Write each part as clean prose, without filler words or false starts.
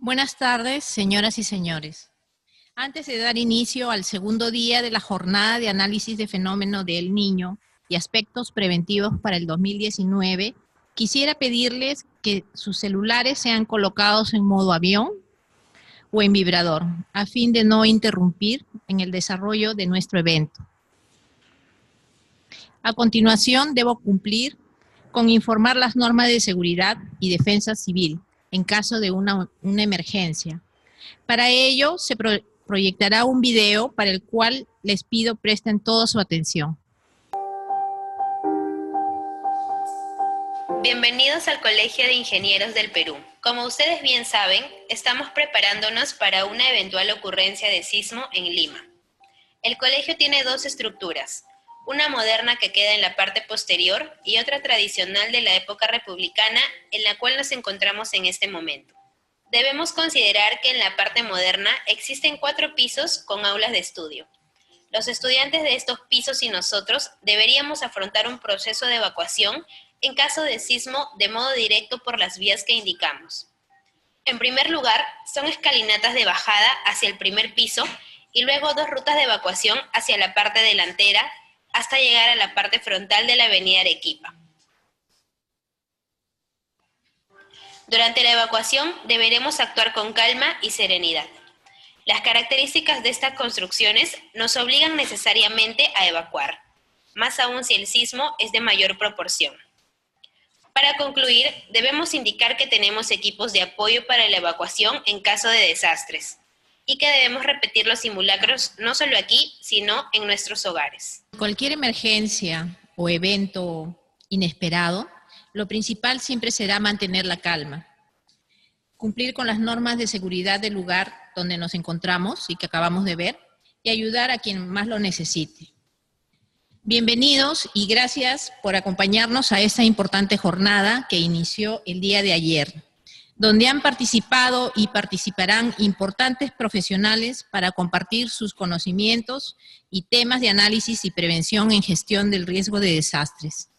Buenas tardes, señoras y señores. Antes de dar inicio al segundo día de la jornada de análisis de fenómeno del Niño y aspectos preventivos para el 2019, quisiera pedirles que sus celulares sean colocados en modo avión o en vibrador, a fin de no interrumpir en el desarrollo de nuestro evento. A continuación, debo cumplir con informar las normas de seguridad y defensa civil en caso de una emergencia. Para ello, se proyectará un video para el cual les pido presten toda su atención. Bienvenidos al Colegio de Ingenieros del Perú. Como ustedes bien saben, estamos preparándonos para una eventual ocurrencia de sismo en Lima. El colegio tiene dos estructuras, una moderna que queda en la parte posterior y otra tradicional de la época republicana en la cual nos encontramos en este momento. Debemos considerar que en la parte moderna existen 4 pisos con aulas de estudio. Los estudiantes de estos pisos y nosotros deberíamos afrontar un proceso de evacuación en caso de sismo de modo directo por las vías que indicamos. En primer lugar, son escalinatas de bajada hacia el primer piso y luego 2 rutas de evacuación hacia la parte delantera hasta llegar a la parte frontal de la avenida Arequipa. Durante la evacuación deberemos actuar con calma y serenidad. Las características de estas construcciones nos obligan necesariamente a evacuar, más aún si el sismo es de mayor proporción. Para concluir, debemos indicar que tenemos equipos de apoyo para la evacuación en caso de desastres y que debemos repetir los simulacros no solo aquí, sino en nuestros hogares. Cualquier emergencia o evento inesperado, lo principal siempre será mantener la calma, cumplir con las normas de seguridad del lugar donde nos encontramos y que acabamos de ver, y ayudar a quien más lo necesite. Bienvenidos y gracias por acompañarnos a esta importante jornada que inició el día de ayer, donde han participado y participarán importantes profesionales para compartir sus conocimientos y temas de análisis y prevención en gestión del riesgo de desastres.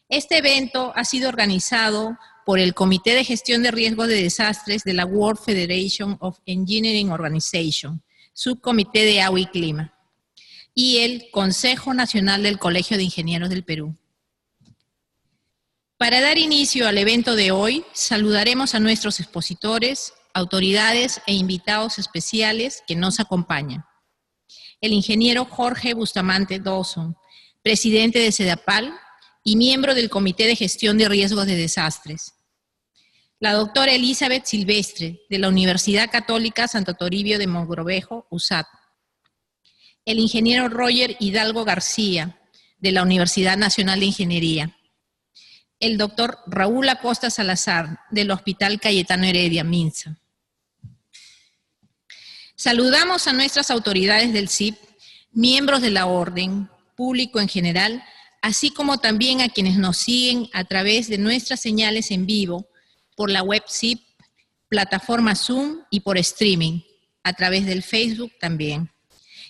Este evento ha sido organizado por el Comité de Gestión de Riesgos de Desastres de la World Federation of Engineering Organization, Subcomité de Agua y Clima, y el Consejo Nacional del Colegio de Ingenieros del Perú. Para dar inicio al evento de hoy, saludaremos a nuestros expositores, autoridades e invitados especiales que nos acompañan. El ingeniero Jorge Bustamante Dawson, presidente de SEDAPAL y miembro del Comité de Gestión de Riesgos de Desastres. La doctora Elizabeth Silvestre, de la Universidad Católica Santo Toribio de Mogrovejo, USAT. El ingeniero Roger Hidalgo García, de la Universidad Nacional de Ingeniería. El doctor Raúl Acosta Salazar, del Hospital Cayetano Heredia, Minsa. Saludamos a nuestras autoridades del CIP, miembros de la Orden, público en general, así como también a quienes nos siguen a través de nuestras señales en vivo, por la web CIP, plataforma Zoom y por streaming, a través del Facebook también.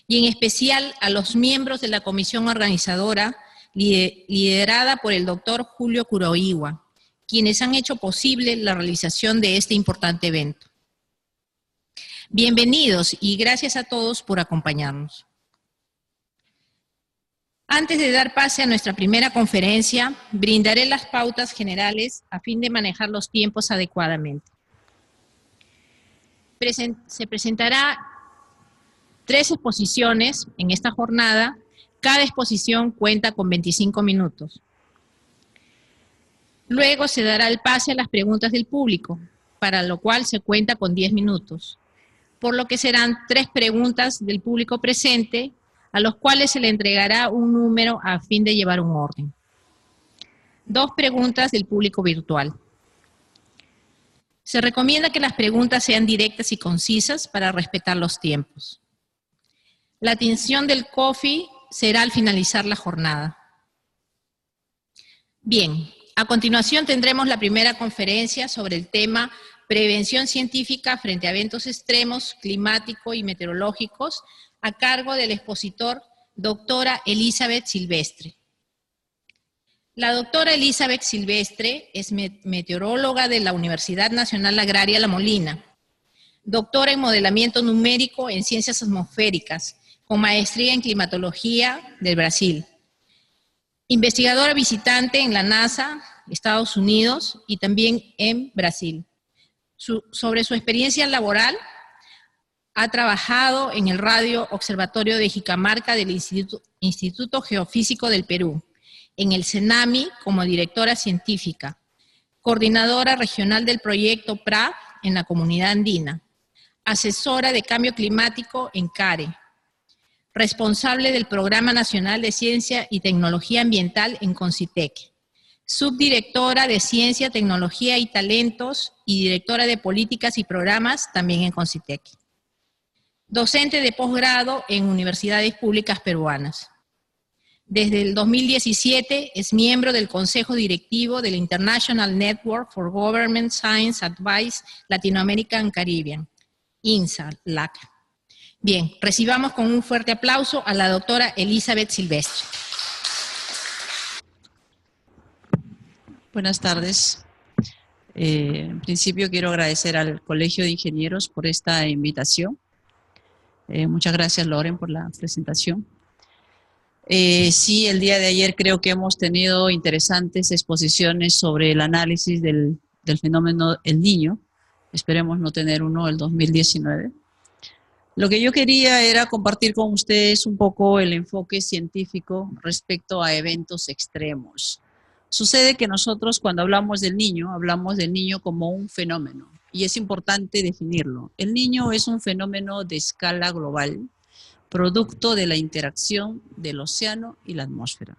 Y en especial a los miembros de la comisión organizadora, liderada por el doctor Julio Kuroiwa, quienes han hecho posible la realización de este importante evento. Bienvenidos y gracias a todos por acompañarnos. Antes de dar pase a nuestra primera conferencia, brindaré las pautas generales a fin de manejar los tiempos adecuadamente. Se presentará 3 exposiciones en esta jornada. Cada exposición cuenta con 25 minutos. Luego se dará el pase a las preguntas del público, para lo cual se cuenta con 10 minutos, por lo que serán 3 preguntas del público presente, a los cuales se le entregará un número a fin de llevar un orden. 2 preguntas del público virtual. Se recomienda que las preguntas sean directas y concisas para respetar los tiempos. La atención del COFI será al finalizar la jornada. Bien, a continuación tendremos la primera conferencia sobre el tema Prevención científica frente a eventos extremos, climáticos y meteorológicos, a cargo del expositor doctora Elizabeth Silvestre. La doctora Elizabeth Silvestre es meteoróloga de la Universidad Nacional Agraria La Molina, Doctora en modelamiento numérico en ciencias atmosféricas, con maestría en climatología del Brasil. Investigadora visitante en la NASA, Estados Unidos y también en Brasil. Sobre su experiencia laboral, ha trabajado en el Radio Observatorio de Jicamarca del Instituto Geofísico del Perú, en el CENAMI como directora científica, coordinadora regional del proyecto PRA en la Comunidad Andina, asesora de cambio climático en CARE, responsable del Programa Nacional de Ciencia y Tecnología Ambiental en CONCITEC, subdirectora de Ciencia, Tecnología y Talentos y directora de Políticas y Programas también en CONCITEC. Docente de posgrado en universidades públicas peruanas. Desde el 2017 es miembro del Consejo Directivo del International Network for Government Science Advice Latinoamérica and Caribbean, INSA-LAC. Bien, recibamos con un fuerte aplauso a la doctora Elizabeth Silvestre. Buenas tardes. En principio quiero agradecer al Colegio de Ingenieros por esta invitación. Muchas gracias, Loren, por la presentación. Sí, el día de ayer creo que hemos tenido interesantes exposiciones sobre el análisis del fenómeno El Niño. Esperemos no tener uno el 2019. Lo que yo quería era compartir con ustedes un poco el enfoque científico respecto a eventos extremos. Sucede que nosotros cuando hablamos del niño como un fenómeno y es importante definirlo. El niño es un fenómeno de escala global, producto de la interacción del océano y la atmósfera.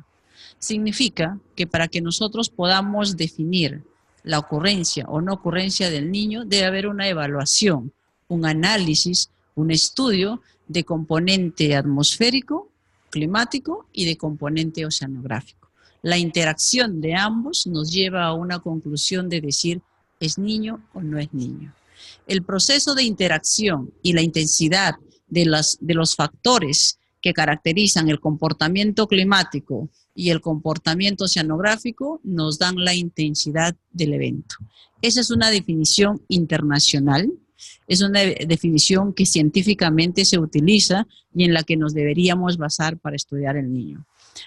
Significa que para que nosotros podamos definir la ocurrencia o no ocurrencia del niño, debe haber una evaluación, un análisis, un estudio de componente atmosférico, climático y de componente oceanográfico. La interacción de ambos nos lleva a una conclusión de decir, ¿es niño o no es niño? El proceso de interacción y la intensidad de los factores que caracterizan el comportamiento climático y el comportamiento oceanográfico nos dan la intensidad del evento. Esa es una definición internacional, es una definición que científicamente se utiliza y en la que nos deberíamos basar para estudiar el niño.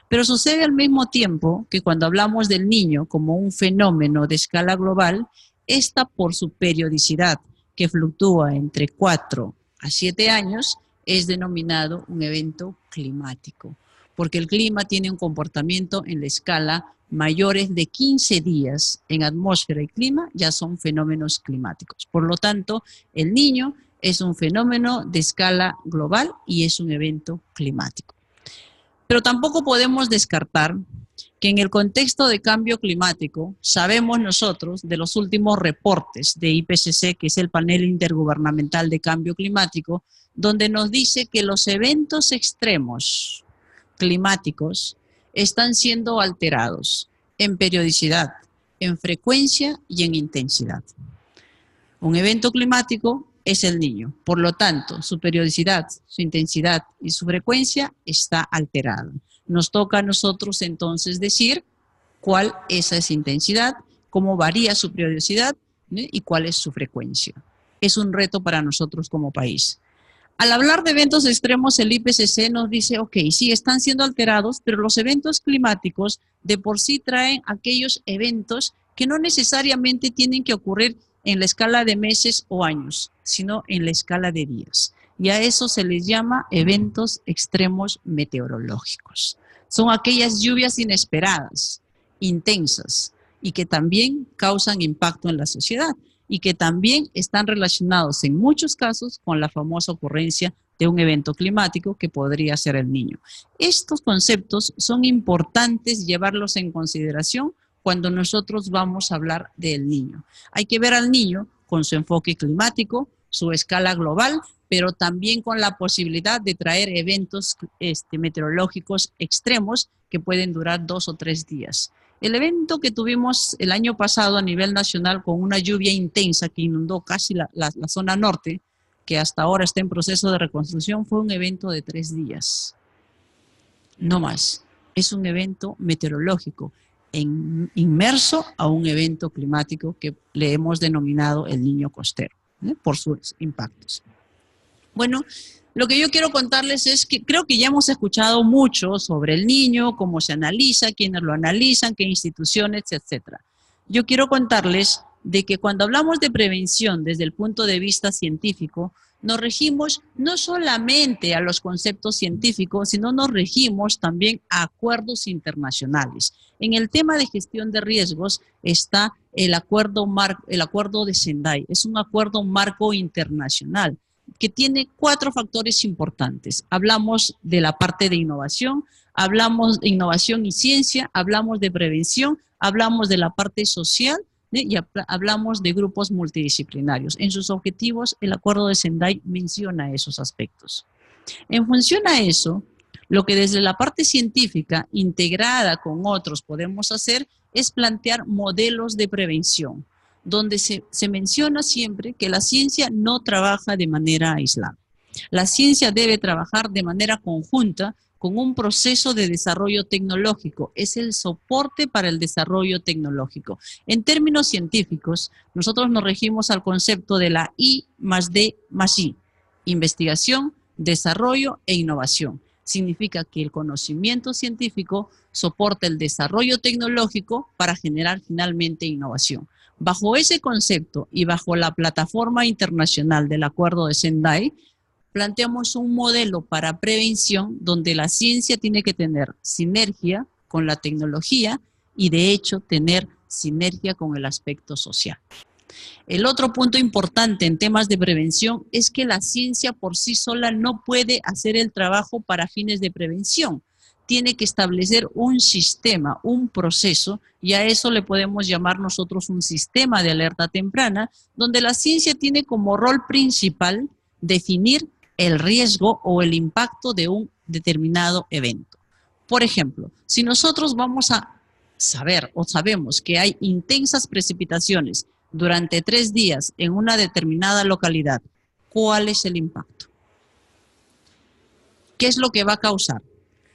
Pero sucede al mismo tiempo que cuando hablamos del niño como un fenómeno de escala global, esta por su periodicidad, que fluctúa entre 4 a 7 años, es denominado un evento climático, porque el clima tiene un comportamiento en la escala mayores de 15 días en atmósfera y clima, ya son fenómenos climáticos. Por lo tanto, el niño es un fenómeno de escala global y es un evento climático. Pero tampoco podemos descartar que en el contexto de cambio climático, sabemos nosotros de los últimos reportes de IPCC, que es el Panel Intergubernamental de Cambio Climático, donde nos dice que los eventos extremos climáticos están siendo alterados en periodicidad, en frecuencia y en intensidad. Un evento climático es el niño, por lo tanto, su periodicidad, su intensidad y su frecuencia está alterada. Nos toca a nosotros entonces decir cuál es esa intensidad, cómo varía su periodicidad, ¿no? Y cuál es su frecuencia. Es un reto para nosotros como país. Al hablar de eventos extremos, el IPCC nos dice, ok, sí, están siendo alterados, pero los eventos climáticos de por sí traen aquellos eventos que no necesariamente tienen que ocurrir en la escala de meses o años, sino en la escala de días. Y a eso se les llama eventos extremos meteorológicos. Son aquellas lluvias inesperadas, intensas, y que también causan impacto en la sociedad, y que también están relacionados en muchos casos con la famosa ocurrencia de un evento climático que podría ser el niño. Estos conceptos son importantes llevarlos en consideración cuando nosotros vamos a hablar del niño. Hay que ver al niño con su enfoque climático, su escala global, pero también con la posibilidad de traer eventos meteorológicos extremos que pueden durar 2 o 3 días. El evento que tuvimos el año pasado a nivel nacional con una lluvia intensa que inundó casi la zona norte, que hasta ahora está en proceso de reconstrucción, fue un evento de 3 días. No más. Es un evento meteorológico inmerso a un evento climático que le hemos denominado el niño costero. por sus impactos. Bueno, lo que yo quiero contarles es que creo que ya hemos escuchado mucho sobre el niño, cómo se analiza, quiénes lo analizan, qué instituciones, etc. Yo quiero contarles de que cuando hablamos de prevención desde el punto de vista científico, nos regimos no solamente a los conceptos científicos, sino nos regimos también a acuerdos internacionales. En el tema de gestión de riesgos está el acuerdo de Sendai. Es un acuerdo marco internacional que tiene 4 factores importantes. Hablamos de la parte de innovación, hablamos de innovación y ciencia, hablamos de prevención, hablamos de la parte social, y hablamos de grupos multidisciplinarios. En sus objetivos, el acuerdo de Sendai menciona esos aspectos. En función a eso, lo que desde la parte científica, integrada con otros, podemos hacer es plantear modelos de prevención, donde se menciona siempre que la ciencia no trabaja de manera aislada. La ciencia debe trabajar de manera conjunta con un proceso de desarrollo tecnológico. Es el soporte para el desarrollo tecnológico. En términos científicos, nosotros nos regimos al concepto de la I más D más I. Investigación, desarrollo e innovación. Significa que el conocimiento científico soporta el desarrollo tecnológico para generar finalmente innovación. Bajo ese concepto y bajo la plataforma internacional del Acuerdo de Sendai, planteamos un modelo para prevención donde la ciencia tiene que tener sinergia con la tecnología y de hecho tener sinergia con el aspecto social. El otro punto importante en temas de prevención es que la ciencia por sí sola no puede hacer el trabajo para fines de prevención. Tiene que establecer un sistema, un proceso, y a eso le podemos llamar nosotros un sistema de alerta temprana, donde la ciencia tiene como rol principal definir el riesgo o el impacto de un determinado evento. Por ejemplo, si nosotros vamos a saber o sabemos que hay intensas precipitaciones durante 3 días en una determinada localidad, ¿cuál es el impacto? ¿Qué es lo que va a causar?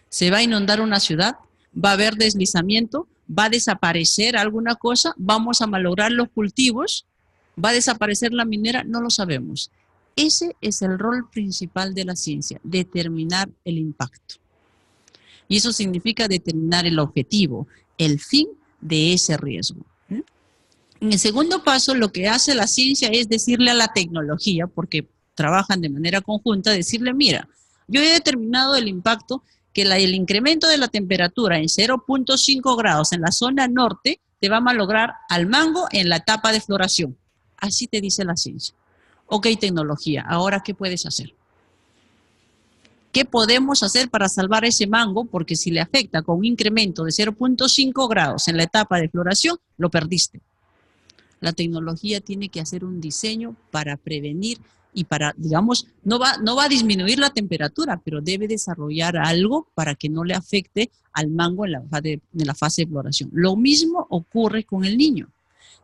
¿Se va a inundar una ciudad? ¿Va a haber deslizamiento? ¿Va a desaparecer alguna cosa? ¿Vamos a malograr los cultivos? ¿Va a desaparecer la minera? No lo sabemos. Ese es el rol principal de la ciencia, determinar el impacto. Y eso significa determinar el objetivo, el fin de ese riesgo. En el segundo paso, lo que hace la ciencia es decirle a la tecnología, porque trabajan de manera conjunta, decirle, mira, yo he determinado el impacto que el incremento de la temperatura en 0.5 grados en la zona norte te va a malograr al mango en la etapa de floración. Así te dice la ciencia. Ok, tecnología, ahora ¿qué puedes hacer? ¿Qué podemos hacer para salvar ese mango? Porque si le afecta con un incremento de 0.5 grados en la etapa de floración, lo perdiste. La tecnología tiene que hacer un diseño para prevenir y para, digamos, no va a disminuir la temperatura, pero debe desarrollar algo para que no le afecte al mango en la fase de floración. Lo mismo ocurre con el niño.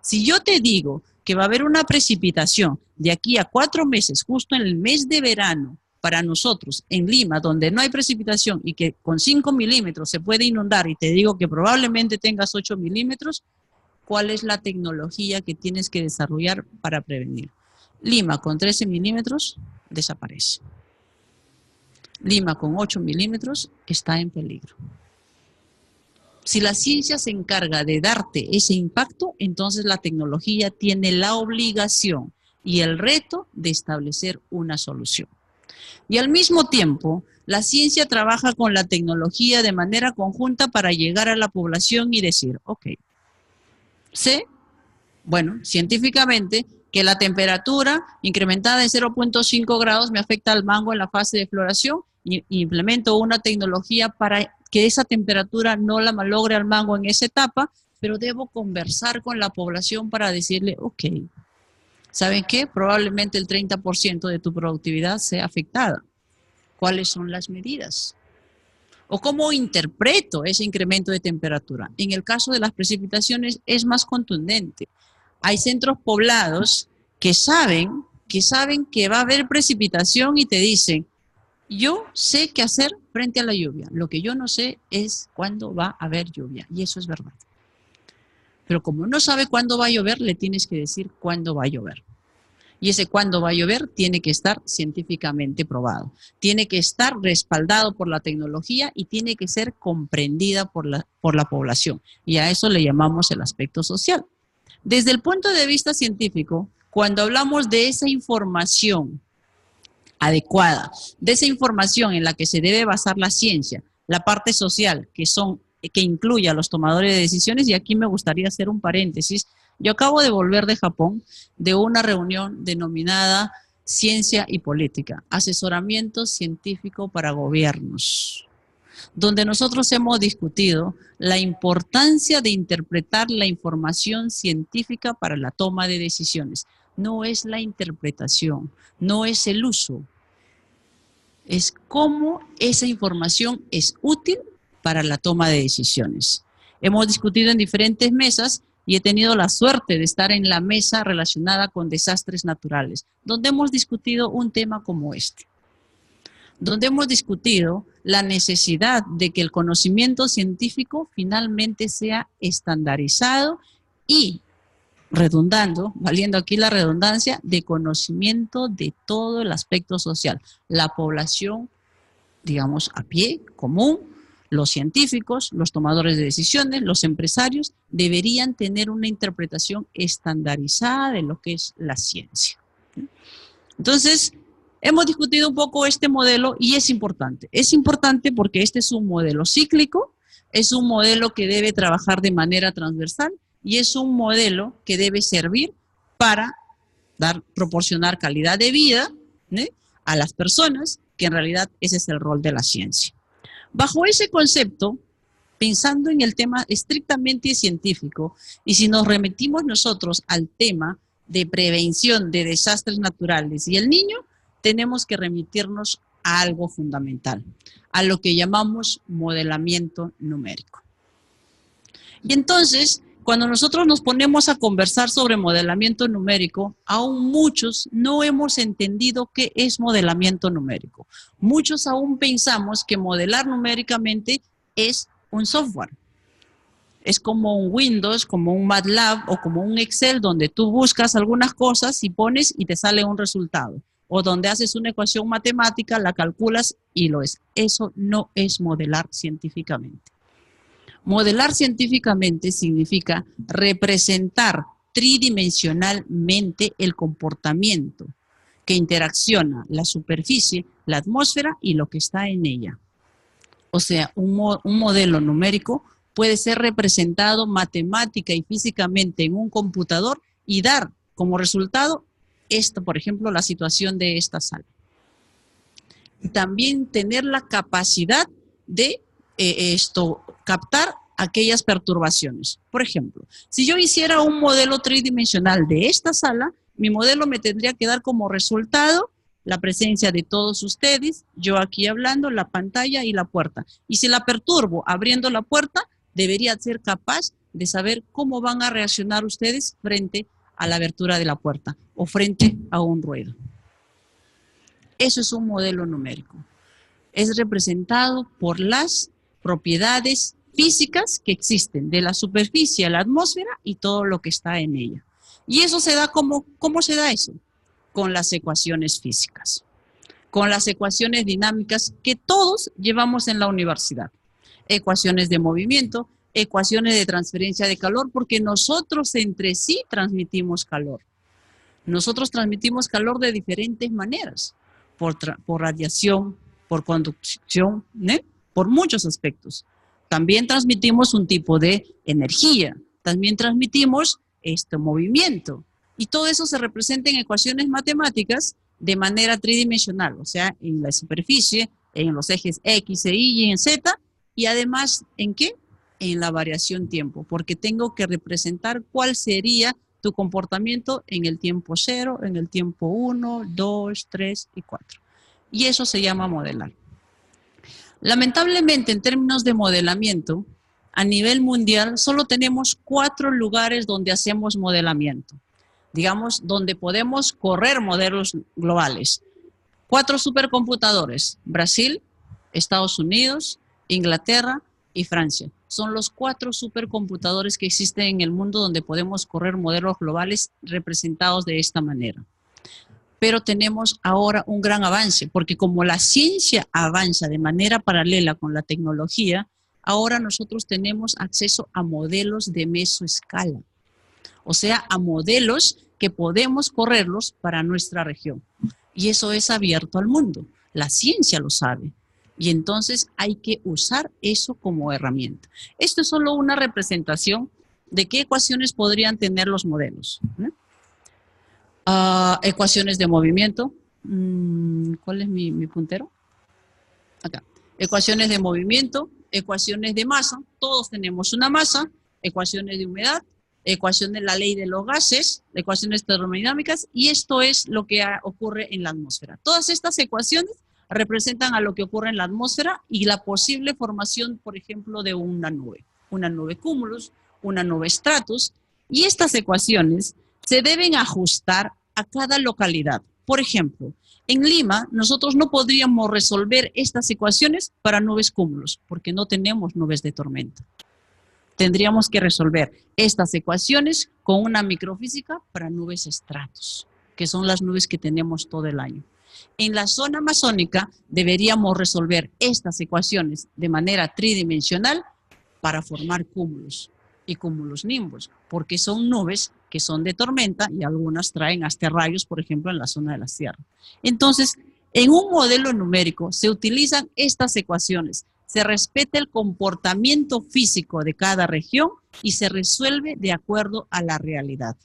Si yo te digo que va a haber una precipitación de aquí a 4 meses, justo en el mes de verano, para nosotros en Lima, donde no hay precipitación y que con 5 milímetros se puede inundar, y te digo que probablemente tengas 8 milímetros, ¿cuál es la tecnología que tienes que desarrollar para prevenir? Lima con 13 milímetros desaparece. Lima con 8 milímetros está en peligro. Si la ciencia se encarga de darte ese impacto, entonces la tecnología tiene la obligación y el reto de establecer una solución. Y al mismo tiempo, la ciencia trabaja con la tecnología de manera conjunta para llegar a la población y decir, ok, sé, bueno, científicamente, que la temperatura incrementada en 0.5 grados me afecta al mango en la fase de floración y implemento una tecnología para que esa temperatura no la malogre al mango en esa etapa, pero debo conversar con la población para decirle, ok, ¿saben qué? Probablemente el 30% de tu productividad sea afectada. ¿Cuáles son las medidas? ¿O cómo interpreto ese incremento de temperatura? En el caso de las precipitaciones es más contundente. Hay centros poblados que saben que va a haber precipitación y te dicen, yo sé qué hacer frente a la lluvia. Lo que yo no sé es cuándo va a haber lluvia. Y eso es verdad. Pero como no sabe cuándo va a llover, le tienes que decir cuándo va a llover. Y ese cuándo va a llover tiene que estar científicamente probado. Tiene que estar respaldado por la tecnología y tiene que ser comprendida por la población. Y a eso le llamamos el aspecto social. Desde el punto de vista científico, cuando hablamos de esa información adecuada, de esa información en la que se debe basar la ciencia, la parte social, que incluye a los tomadores de decisiones, y aquí me gustaría hacer un paréntesis. Yo acabo de volver de Japón de una reunión denominada Ciencia y Política, asesoramiento científico para gobiernos, donde nosotros hemos discutido la importancia de interpretar la información científica para la toma de decisiones. No es la interpretación, no es el uso, es cómo esa información es útil para la toma de decisiones. Hemos discutido en diferentes mesas y he tenido la suerte de estar en la mesa relacionada con desastres naturales, donde hemos discutido un tema como este, donde hemos discutido la necesidad de que el conocimiento científico finalmente sea estandarizado y, redundando, valiendo aquí la redundancia, de conocimiento de todo el aspecto social, la población, digamos, a pie, común, los científicos, los tomadores de decisiones, los empresarios, deberían tener una interpretación estandarizada de lo que es la ciencia. Entonces, hemos discutido un poco este modelo y es importante. Es importante porque este es un modelo cíclico, es un modelo que debe trabajar de manera transversal y es un modelo que debe servir para proporcionar calidad de vida, ¿no?, a las personas, que en realidad ese es el rol de la ciencia. Bajo ese concepto, pensando en el tema estrictamente científico, y si nos remitimos nosotros al tema de prevención de desastres naturales y el niño, tenemos que remitirnos a algo fundamental, a lo que llamamos modelamiento numérico. Y entonces, cuando nosotros nos ponemos a conversar sobre modelamiento numérico, aún muchos no hemos entendido qué es modelamiento numérico. Muchos aún pensamos que modelar numéricamente es un software. Es como un Windows, como un MATLAB o como un Excel donde tú buscas algunas cosas y pones y te sale un resultado. O donde haces una ecuación matemática, la calculas y lo es. Eso no es modelar científicamente. Modelar científicamente significa representar tridimensionalmente el comportamiento que interacciona la superficie, la atmósfera y lo que está en ella. O sea, un modelo numérico puede ser representado matemática y físicamente en un computador y dar como resultado esto, por ejemplo, la situación de esta sala. Y también tener la capacidad de captar aquellas perturbaciones. Por ejemplo, si yo hiciera un modelo tridimensional de esta sala, mi modelo me tendría que dar como resultado la presencia de todos ustedes, yo aquí hablando, la pantalla y la puerta. Y si la perturbo abriendo la puerta, debería ser capaz de saber cómo van a reaccionar ustedes frente a la abertura de la puerta o frente a un ruido. Eso es un modelo numérico. Es representado por las propiedades físicas que existen de la superficie a la atmósfera y todo lo que está en ella. Y eso se da ¿cómo se da eso? Con las ecuaciones físicas, con las ecuaciones dinámicas que todos llevamos en la universidad. Ecuaciones de movimiento, ecuaciones de transferencia de calor, porque nosotros entre sí transmitimos calor. Nosotros transmitimos calor de diferentes maneras, por radiación, por conducción, ¿eh?, por muchos aspectos. También transmitimos un tipo de energía, también transmitimos movimiento. Y todo eso se representa en ecuaciones matemáticas de manera tridimensional, o sea, en la superficie, en los ejes X, Y y en Z, y además, ¿en qué? En la variación tiempo, porque tengo que representar cuál sería tu comportamiento en el tiempo 0, en el tiempo 1, 2, 3 y 4. Y eso se llama modelar. Lamentablemente, en términos de modelamiento, a nivel mundial, solo tenemos 4 lugares donde hacemos modelamiento. Digamos, donde podemos correr modelos globales. 4 supercomputadores: Brasil, Estados Unidos, Inglaterra y Francia. Son los 4 supercomputadores que existen en el mundo donde podemos correr modelos globales representados de esta manera. pero tenemos ahora un gran avance, porque como la ciencia avanza de manera paralela con la tecnología, ahora nosotros tenemos acceso a modelos de mesoescala, o sea, a modelos que podemos correrlos para nuestra región. Y eso es abierto al mundo, la ciencia lo sabe. Y entonces hay que usar eso como herramienta. Esto es solo una representación de qué ecuaciones podrían tener los modelos. Ecuaciones de movimiento. ¿Cuál es mi puntero? Acá. Ecuaciones de movimiento, ecuaciones de masa. Todos tenemos una masa, ecuaciones de humedad, ecuaciones de la ley de los gases, ecuaciones termodinámicas, y esto es lo que ocurre en la atmósfera. Todas estas ecuaciones representan a lo que ocurre en la atmósfera y la posible formación, por ejemplo, de una nube cúmulos, una nube stratus, y estas ecuaciones se deben ajustar a cada localidad. Por ejemplo, en Lima nosotros no podríamos resolver estas ecuaciones para nubes cúmulos, porque no tenemos nubes de tormenta. Tendríamos que resolver estas ecuaciones con una microfísica para nubes stratus, que son las nubes que tenemos todo el año. En la zona amazónica deberíamos resolver estas ecuaciones de manera tridimensional para formar cúmulos y cúmulos nimbos, porque son nubes que son de tormenta y algunas traen hasta rayos, por ejemplo, en la zona de la sierra. Entonces, en un modelo numérico se utilizan estas ecuaciones, se respeta el comportamiento físico de cada región y se resuelve de acuerdo a la realidad.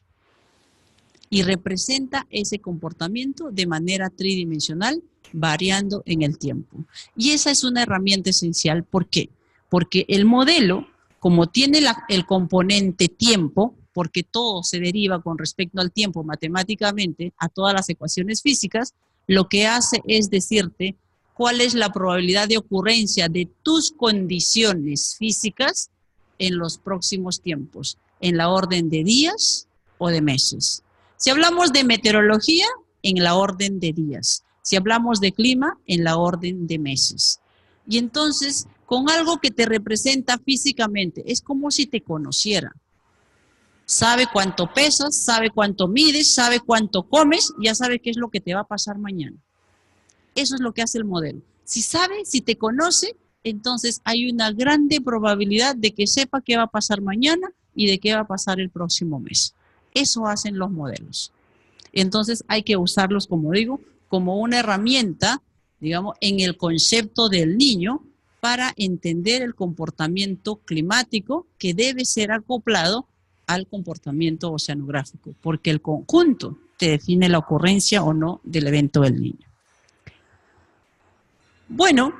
Y representa ese comportamiento de manera tridimensional, variando en el tiempo. Y esa es una herramienta esencial. ¿Por qué? Porque el modelo, como tiene el componente tiempo, porque todo se deriva con respecto al tiempo matemáticamente a todas las ecuaciones físicas, lo que hace es decirte cuál es la probabilidad de ocurrencia de tus condiciones físicas en los próximos tiempos, en la orden de días o de meses. Si hablamos de meteorología, en la orden de días. Si hablamos de clima, en la orden de meses. Y entonces, con algo que te representa físicamente, es como si te conociera. Sabe cuánto pesas, sabe cuánto mides, sabe cuánto comes, ya sabe qué es lo que te va a pasar mañana. Eso es lo que hace el modelo. Si sabe, si te conoce, entonces hay una grande probabilidad de que sepa qué va a pasar mañana y de qué va a pasar el próximo mes. Eso hacen los modelos. Entonces hay que usarlos, como digo, como una herramienta, digamos, en el concepto del niño para entender el comportamiento climático que debe ser acoplado al comportamiento oceanográfico, porque el conjunto te define la ocurrencia o no del evento del niño. Bueno,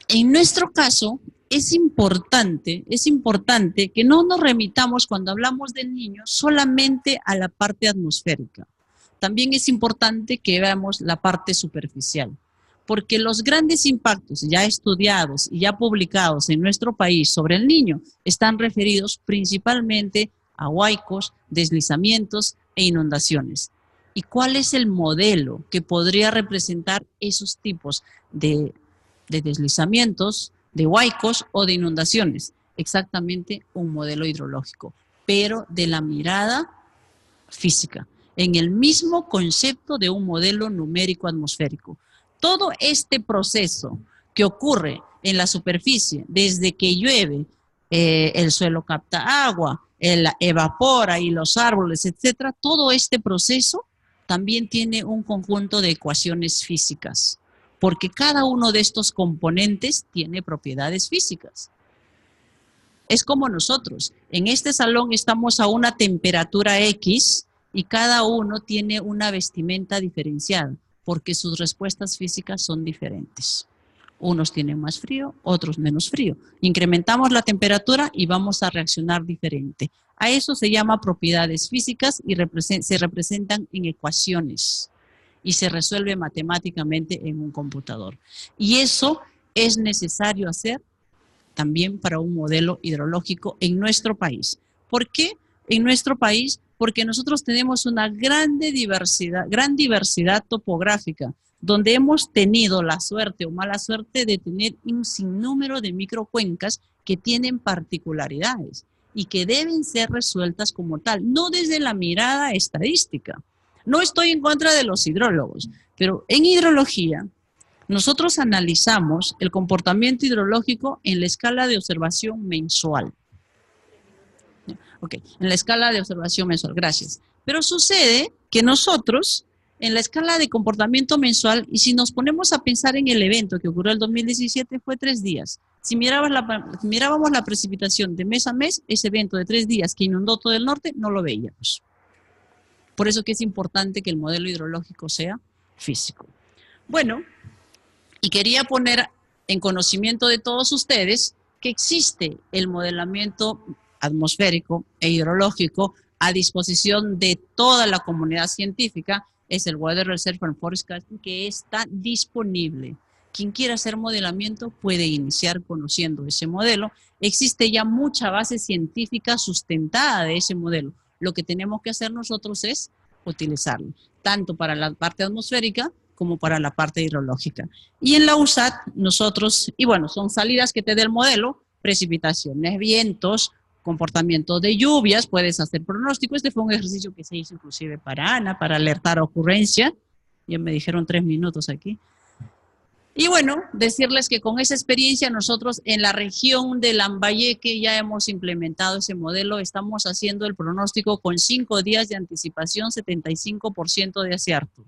en nuestro caso es importante que no nos remitamos cuando hablamos del niño solamente a la parte atmosférica. También es importante que veamos la parte superficial, porque los grandes impactos ya estudiados y ya publicados en nuestro país sobre el niño están referidos principalmente a huaicos, deslizamientos e inundaciones. ¿Y cuál es el modelo que podría representar esos tipos de deslizamientos, de huaicos o de inundaciones? Exactamente un modelo hidrológico, pero de la mirada física, en el mismo concepto de un modelo numérico atmosférico. Todo este proceso que ocurre en la superficie, desde que llueve, el suelo capta agua, evapora y los árboles, etcétera, todo este proceso también tiene un conjunto de ecuaciones físicas, porque cada uno de estos componentes tiene propiedades físicas. Es como nosotros, en este salón estamos a una temperatura X y cada uno tiene una vestimenta diferenciada, porque sus respuestas físicas son diferentes. Unos tienen más frío, otros menos frío. Incrementamos la temperatura y vamos a reaccionar diferente. A eso se llama propiedades físicas y se representan en ecuaciones y se resuelve matemáticamente en un computador. Y eso es necesario hacer también para un modelo hidrológico en nuestro país. ¿Por qué en nuestro país? Porque nosotros tenemos una gran diversidad topográfica, donde hemos tenido la suerte o mala suerte de tener un sinnúmero de microcuencas que tienen particularidades y que deben ser resueltas como tal, no desde la mirada estadística. No estoy en contra de los hidrólogos, pero en hidrología nosotros analizamos el comportamiento hidrológico en la escala de observación mensual. Ok, en la escala de observación mensual, gracias. Pero sucede que nosotros, en la escala de comportamiento mensual, y si nos ponemos a pensar en el evento que ocurrió el 2017, fue 3 días. Si mirábamos la precipitación de mes a mes, ese evento de 3 días que inundó todo el norte, no lo veíamos. Por eso que es importante que el modelo hidrológico sea físico. Bueno, y quería poner en conocimiento de todos ustedes que existe el modelamiento atmosférico e hidrológico a disposición de toda la comunidad científica. Es el Weather Research and Forecasting, que está disponible. Quien quiera hacer modelamiento puede iniciar conociendo ese modelo. Existe ya mucha base científica sustentada de ese modelo. Lo que tenemos que hacer nosotros es utilizarlo, tanto para la parte atmosférica como para la parte hidrológica. Y en la USAT nosotros, y bueno, son salidas que te dé el modelo, precipitaciones, vientos, comportamiento de lluvias, puedes hacer pronóstico. Este fue un ejercicio que se hizo inclusive para Ana, para alertar ocurrencia. Ya me dijeron 3 minutos aquí. Y bueno, decirles que con esa experiencia nosotros en la región de Lambayeque ya hemos implementado ese modelo, estamos haciendo el pronóstico con 5 días de anticipación, 75% de acierto.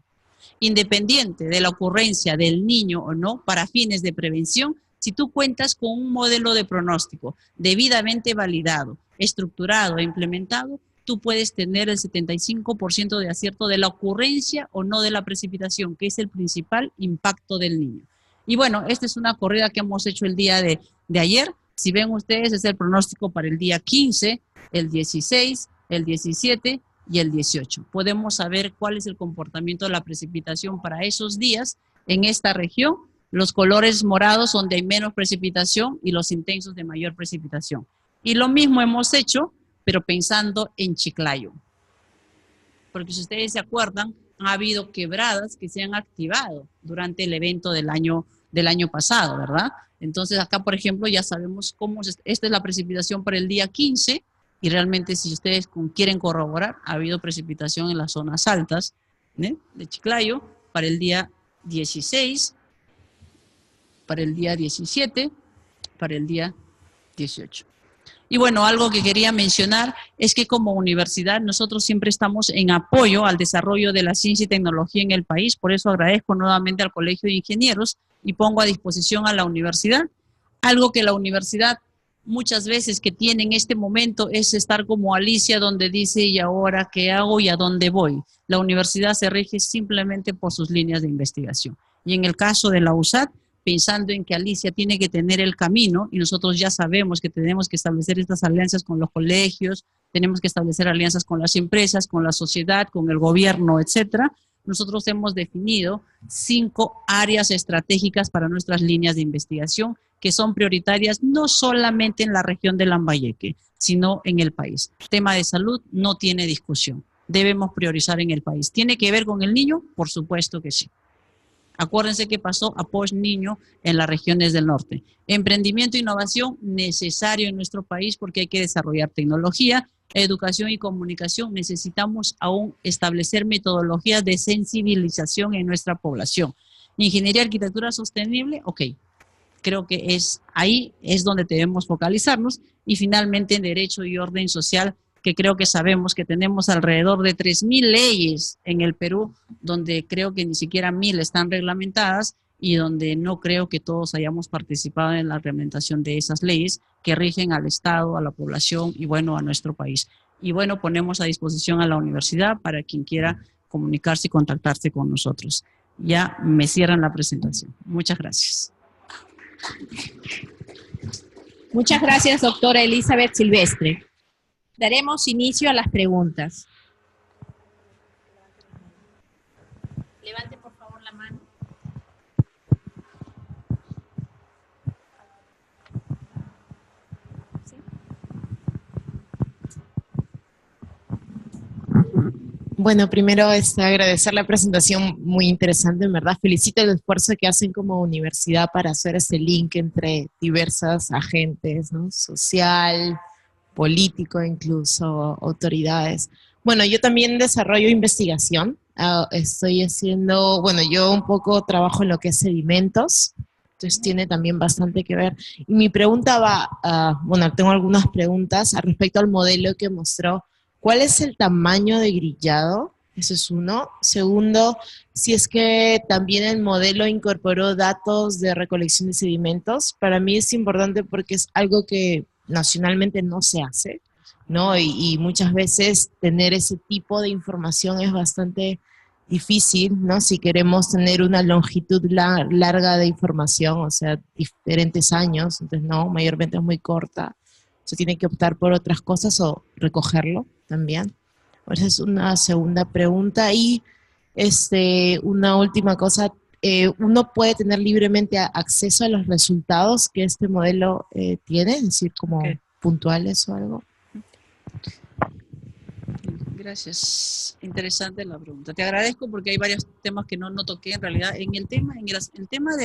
Independiente de la ocurrencia del niño o no, para fines de prevención, si tú cuentas con un modelo de pronóstico debidamente validado, estructurado e implementado, tú puedes tener el 75% de acierto de la ocurrencia o no de la precipitación, que es el principal impacto del niño. Y bueno, esta es una corrida que hemos hecho el día de ayer. Si ven ustedes, es el pronóstico para el día 15, el 16, el 17 y el 18. Podemos saber cuál es el comportamiento de la precipitación para esos días en esta región. Los colores morados son de menos precipitación y los intensos de mayor precipitación. Y lo mismo hemos hecho, pero pensando en Chiclayo. Porque si ustedes se acuerdan, ha habido quebradas que se han activado durante el evento del año pasado, ¿verdad? Entonces acá, por ejemplo, ya sabemos cómo esta es la precipitación para el día 15 y realmente si ustedes quieren corroborar, ha habido precipitación en las zonas altas de Chiclayo para el día 16, para el día 17, para el día 18. Y bueno, algo que quería mencionar es que como universidad nosotros siempre estamos en apoyo al desarrollo de la ciencia y tecnología en el país, por eso agradezco nuevamente al Colegio de Ingenieros y pongo a disposición a la universidad. Algo que la universidad muchas veces que tiene en este momento es estar como Alicia, donde dice, ¿y ahora qué hago y a dónde voy? La universidad se rige simplemente por sus líneas de investigación. Y en el caso de la USAT, pensando en que Alicia tiene que tener el camino, y nosotros ya sabemos que tenemos que establecer estas alianzas con los colegios, tenemos que establecer alianzas con las empresas, con la sociedad, con el gobierno, etcétera. Nosotros hemos definido 5 áreas estratégicas para nuestras líneas de investigación que son prioritarias no solamente en la región de Lambayeque, sino en el país. El tema de salud no tiene discusión, debemos priorizar en el país. ¿Tiene que ver con el niño? Por supuesto que sí. Acuérdense que pasó a post-niño en las regiones del norte. Emprendimiento e innovación necesario en nuestro país porque hay que desarrollar tecnología, educación y comunicación. Necesitamos aún establecer metodologías de sensibilización en nuestra población. Ingeniería y arquitectura sostenible, ok. Creo que ahí es donde debemos focalizarnos. Y finalmente en derecho y orden social, que creo que sabemos que tenemos alrededor de 3.000 leyes en el Perú, donde creo que ni siquiera 1.000 están reglamentadas y donde no creo que todos hayamos participado en la reglamentación de esas leyes que rigen al Estado, a la población y bueno, a nuestro país. Y bueno, ponemos a disposición a la universidad para quien quiera comunicarse y contactarse con nosotros. Ya me cierran la presentación. Muchas gracias. Muchas gracias, doctora Elizabeth Silvestre. Daremos inicio a las preguntas. Levante por favor la mano. ¿Sí? Bueno, primero agradecer la presentación muy interesante, en verdad. Felicito el esfuerzo que hacen como universidad para hacer ese link entre diversas agentes, ¿no? Social, político, incluso autoridades. Bueno, yo también desarrollo investigación. Estoy haciendo, bueno, yo un poco trabajo en lo que es sedimentos, entonces tiene también bastante que ver. Y mi pregunta va, bueno, tengo algunas preguntas al respecto al modelo que mostró. ¿Cuál es el tamaño de grillado? Eso es uno. Segundo, si es que también el modelo incorporó datos de recolección de sedimentos. Para mí es importante porque es algo que nacionalmente no se hace, ¿no? Y muchas veces tener ese tipo de información es bastante difícil, ¿no? Si queremos tener una longitud larga de información, o sea, diferentes años, entonces no, mayormente es muy corta. Se tiene que optar por otras cosas o recogerlo también. Esa es una segunda pregunta. Y una última cosa, ¿uno puede tener libremente acceso a los resultados que este modelo tiene? Es decir, como puntuales o algo. Gracias. Interesante la pregunta. Te agradezco porque hay varios temas que no toqué en realidad. En el tema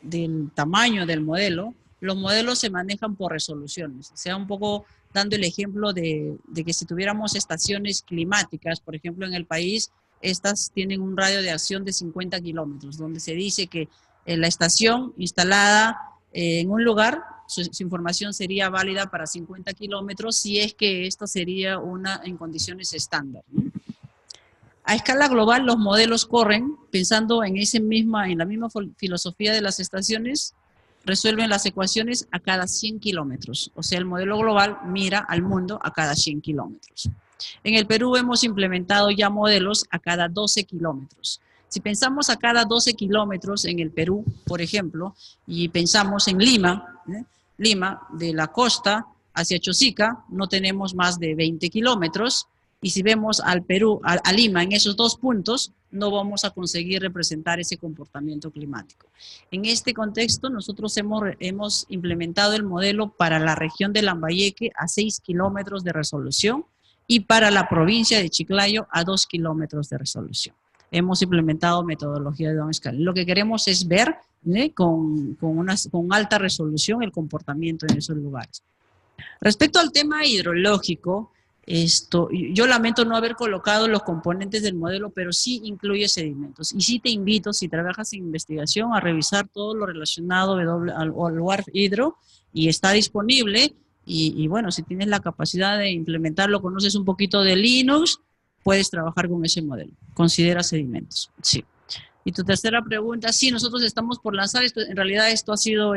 del tamaño del modelo, los modelos se manejan por resoluciones. O sea, un poco dando el ejemplo de que si tuviéramos estaciones climáticas, por ejemplo, en el país, estas tienen un radio de acción de 50 kilómetros, donde se dice que la estación instalada en un lugar, su información sería válida para 50 kilómetros si es que esto sería una en condiciones estándar, ¿no? A escala global, los modelos corren pensando en la misma filosofía de las estaciones, resuelven las ecuaciones a cada 100 kilómetros. O sea, el modelo global mira al mundo a cada 100 kilómetros. En el Perú hemos implementado ya modelos a cada 12 kilómetros. Si pensamos a cada 12 kilómetros en el Perú, por ejemplo, y pensamos en Lima, Lima, de la costa hacia Chosica, no tenemos más de 20 kilómetros, y si vemos al Perú, a Lima, en esos dos puntos, no vamos a conseguir representar ese comportamiento climático. En este contexto, nosotros hemos implementado el modelo para la región de Lambayeque a 6 kilómetros de resolución y para la provincia de Chiclayo a 2 kilómetros de resolución. Hemos implementado metodología de downscaling. Lo que queremos es ver con alta resolución el comportamiento en esos lugares. Respecto al tema hidrológico, yo lamento no haber colocado los componentes del modelo, pero sí incluye sedimentos. Y sí te invito, si trabajas en investigación, a revisar todo lo relacionado al WARF Hidro, y está disponible. Y bueno, si tienes la capacidad de implementarlo, conoces un poquito de Linux, puedes trabajar con ese modelo. Considera sedimentos. Sí. Y tu tercera pregunta, sí, nosotros estamos por lanzar esto. En realidad esto ha sido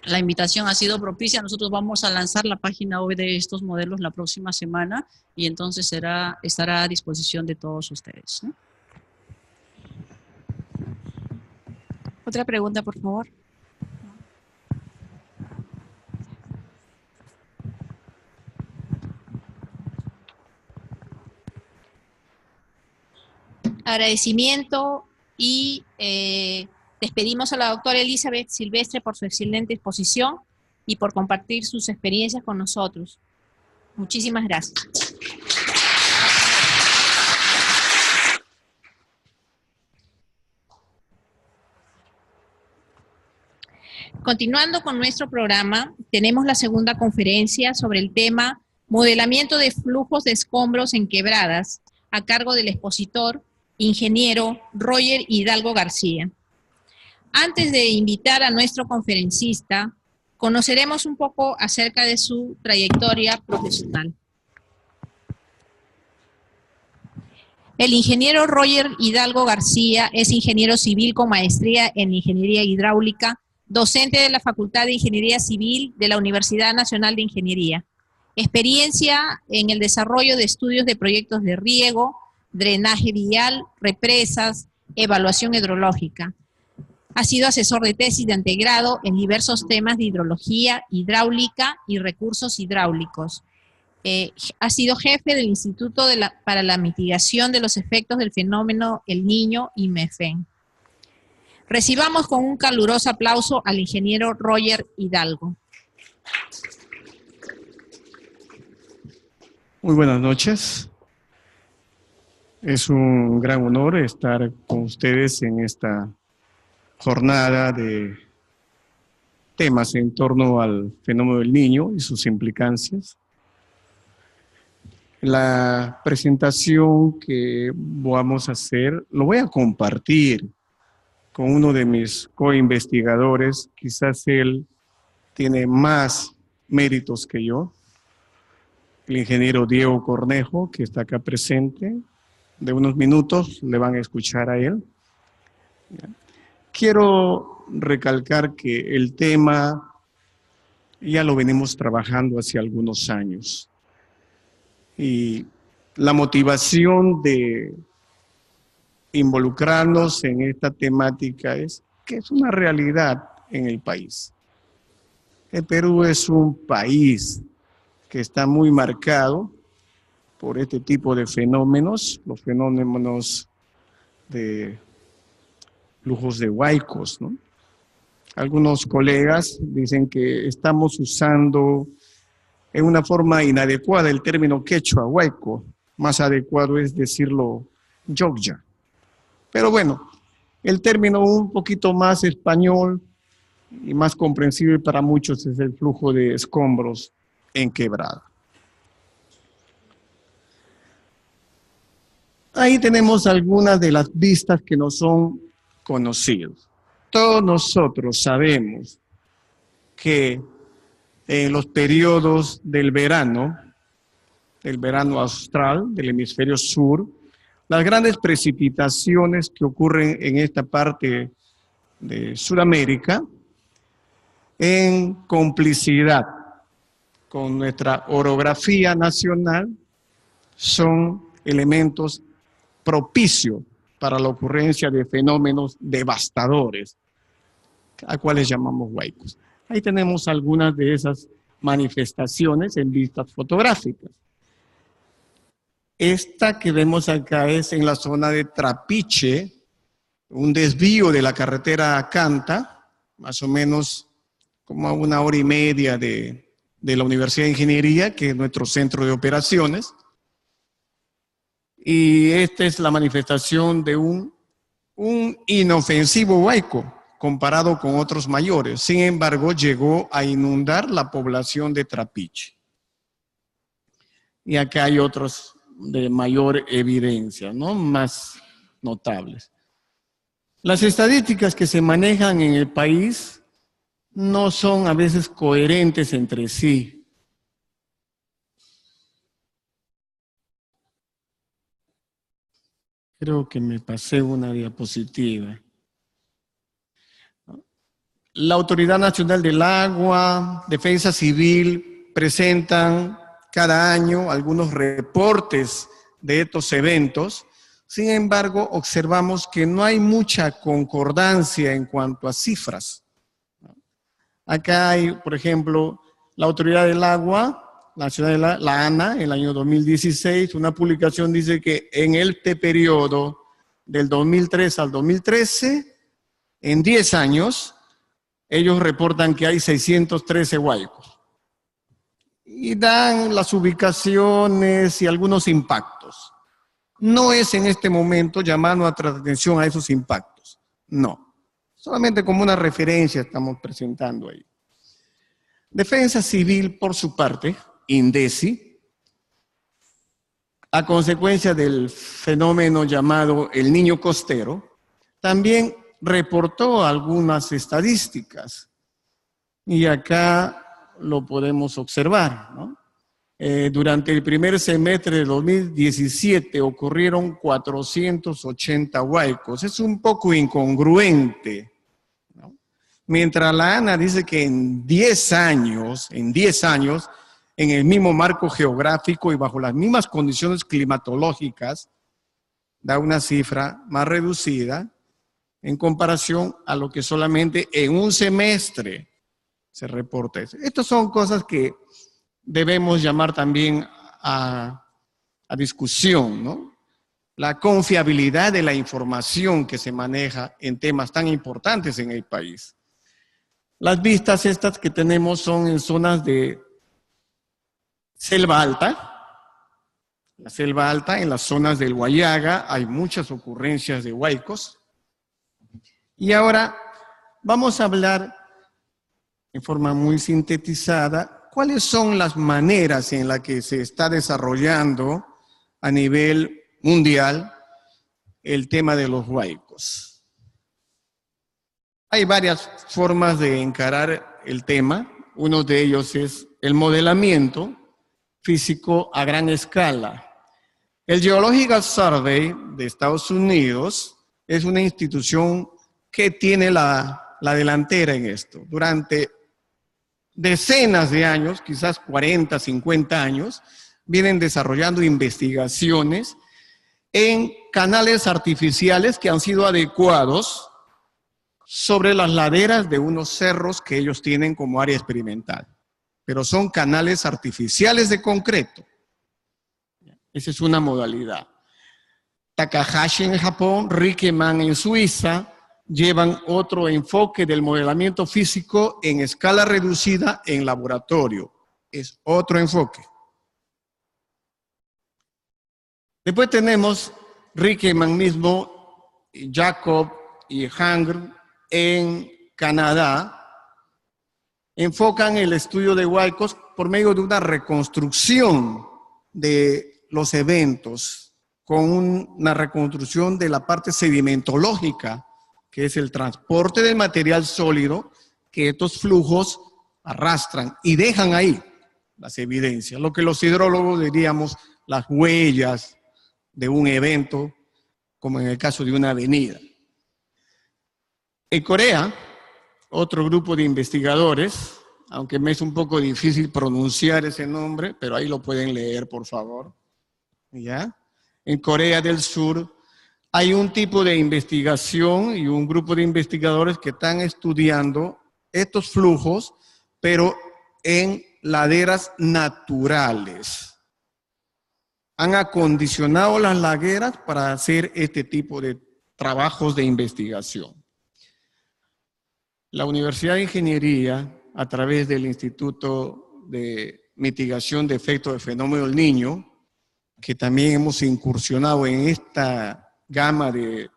la invitación ha sido propicia. Nosotros vamos a lanzar la página web de estos modelos la próxima semana y entonces estará a disposición de todos ustedes, ¿no? Otra pregunta, por favor. Agradecimiento y despedimos a la doctora Elizabeth Silvestre por su excelente exposición y por compartir sus experiencias con nosotros. Muchísimas gracias. Continuando con nuestro programa, tenemos la segunda conferencia sobre el tema Modelamiento de flujos de escombros en quebradas, a cargo del expositor, ingeniero Roger Hidalgo García. Antes de invitar a nuestro conferencista, conoceremos un poco acerca de su trayectoria profesional. El ingeniero Roger Hidalgo García es ingeniero civil con maestría en Ingeniería Hidráulica, docente de la Facultad de Ingeniería Civil de la Universidad Nacional de Ingeniería. Experiencia en el desarrollo de estudios de proyectos de riego, drenaje vial, represas, evaluación hidrológica. Ha sido asesor de tesis de antegrado en diversos temas de hidrología, hidráulica y recursos hidráulicos. Ha sido jefe del Instituto para la Mitigación de los Efectos del Fenómeno El Niño, IMEFEN. Recibamos con un caluroso aplauso al ingeniero Roger Hidalgo. Muy buenas noches. Es un gran honor estar con ustedes en esta jornada de temas en torno al fenómeno del Niño y sus implicancias. La presentación que vamos a hacer, lo voy a compartir con uno de mis co-investigadores. Quizás él tiene más méritos que yo, el ingeniero Diego Cornejo, que está acá presente. De unos minutos le van a escuchar a él. Quiero recalcar que el tema ya lo venimos trabajando hace algunos años. Y la motivación de involucrarnos en esta temática es que es una realidad en el país. El Perú es un país que está muy marcado por este tipo de fenómenos, los fenómenos de flujos de huaicos, ¿no? Algunos colegas dicen que estamos usando en una forma inadecuada el término quechua, huaico. Más adecuado es decirlo yogya. Pero bueno, el término un poquito más español y más comprensible para muchos es el flujo de escombros en quebrada. Ahí tenemos algunas de las vistas que nos son conocidas. Todos nosotros sabemos que en los periodos del verano austral, del hemisferio sur, las grandes precipitaciones que ocurren en esta parte de Sudamérica, en complicidad con nuestra orografía nacional, son elementos propicios para la ocurrencia de fenómenos devastadores, a cuales llamamos huaicos. Ahí tenemos algunas de esas manifestaciones en vistas fotográficas. Esta que vemos acá es en la zona de Trapiche, un desvío de la carretera a Canta, más o menos como a 1 hora y media de la Universidad de Ingeniería, que es nuestro centro de operaciones. Y esta es la manifestación de un inofensivo huaico comparado con otros mayores. Sin embargo, llegó a inundar la población de Trapiche. Y acá hay otros de mayor evidencia, ¿no? Más notables. Las estadísticas que se manejan en el país no son a veces coherentes entre sí. Creo que me pasé una diapositiva. La Autoridad Nacional del Agua, Defensa Civil, presentan cada año algunos reportes de estos eventos. Sin embargo, observamos que no hay mucha concordancia en cuanto a cifras. Acá hay, por ejemplo, la Autoridad del Agua Nacional, la ANA, en el año 2016, una publicación dice que en este periodo del 2003 al 2013, en 10 años, ellos reportan que hay 613 huaicos. Y dan las ubicaciones y algunos impactos. No es en este momento llamando a atención a esos impactos. No. Solamente como una referencia estamos presentando ahí. Defensa Civil, por su parte, INDECI, a consecuencia del fenómeno llamado el Niño Costero, también reportó algunas estadísticas. Y acá lo podemos observar, ¿no? Durante el primer semestre de 2017 ocurrieron 480 huaicos. Es un poco incongruente, ¿no? Mientras la ANA dice que en 10 años, en el mismo marco geográfico y bajo las mismas condiciones climatológicas, da una cifra más reducida en comparación a lo que solamente en un semestre se reporta. Estas son cosas que debemos llamar también a discusión, ¿no? La confiabilidad de la información que se maneja en temas tan importantes en el país. Las vistas estas que tenemos son en zonas de selva alta. La selva alta, en las zonas del Huallaga, hay muchas ocurrencias de huaicos. Y ahora vamos a hablar en forma muy sintetizada ¿cuáles son las maneras en las que se está desarrollando a nivel mundial el tema de los huaicos? Hay varias formas de encarar el tema. Uno de ellos es el modelamiento físico a gran escala. El Geological Survey de Estados Unidos es una institución que tiene la delantera en esto. Durante decenas de años, quizás 40, 50 años, vienen desarrollando investigaciones en canales artificiales que han sido adecuados sobre las laderas de unos cerros que ellos tienen como área experimental. Pero son canales artificiales de concreto. Esa es una modalidad. Takahashi en Japón, Rickemann en Suiza, llevan otro enfoque del modelamiento físico en escala reducida en laboratorio. Es otro enfoque. Después tenemos Rickemann mismo, Jacob y Hangr en Canadá, enfocan el estudio de huaicos por medio de una reconstrucción de los eventos, con una reconstrucción de la parte sedimentológica, que es el transporte del material sólido que estos flujos arrastran y dejan ahí las evidencias, lo que los hidrólogos diríamos las huellas de un evento, como en el caso de una avenida. En Corea, otro grupo de investigadores, aunque me es un poco difícil pronunciar ese nombre, pero ahí lo pueden leer, por favor. ¿Ya? En Corea del Sur hay un tipo de investigación y un grupo de investigadores que están estudiando estos flujos, pero en laderas naturales. Han acondicionado las laderas para hacer este tipo de trabajos de investigación. La Universidad de Ingeniería, a través del Instituto de Mitigación de Efectos del Fenómeno del Niño, que también hemos incursionado en esta gama de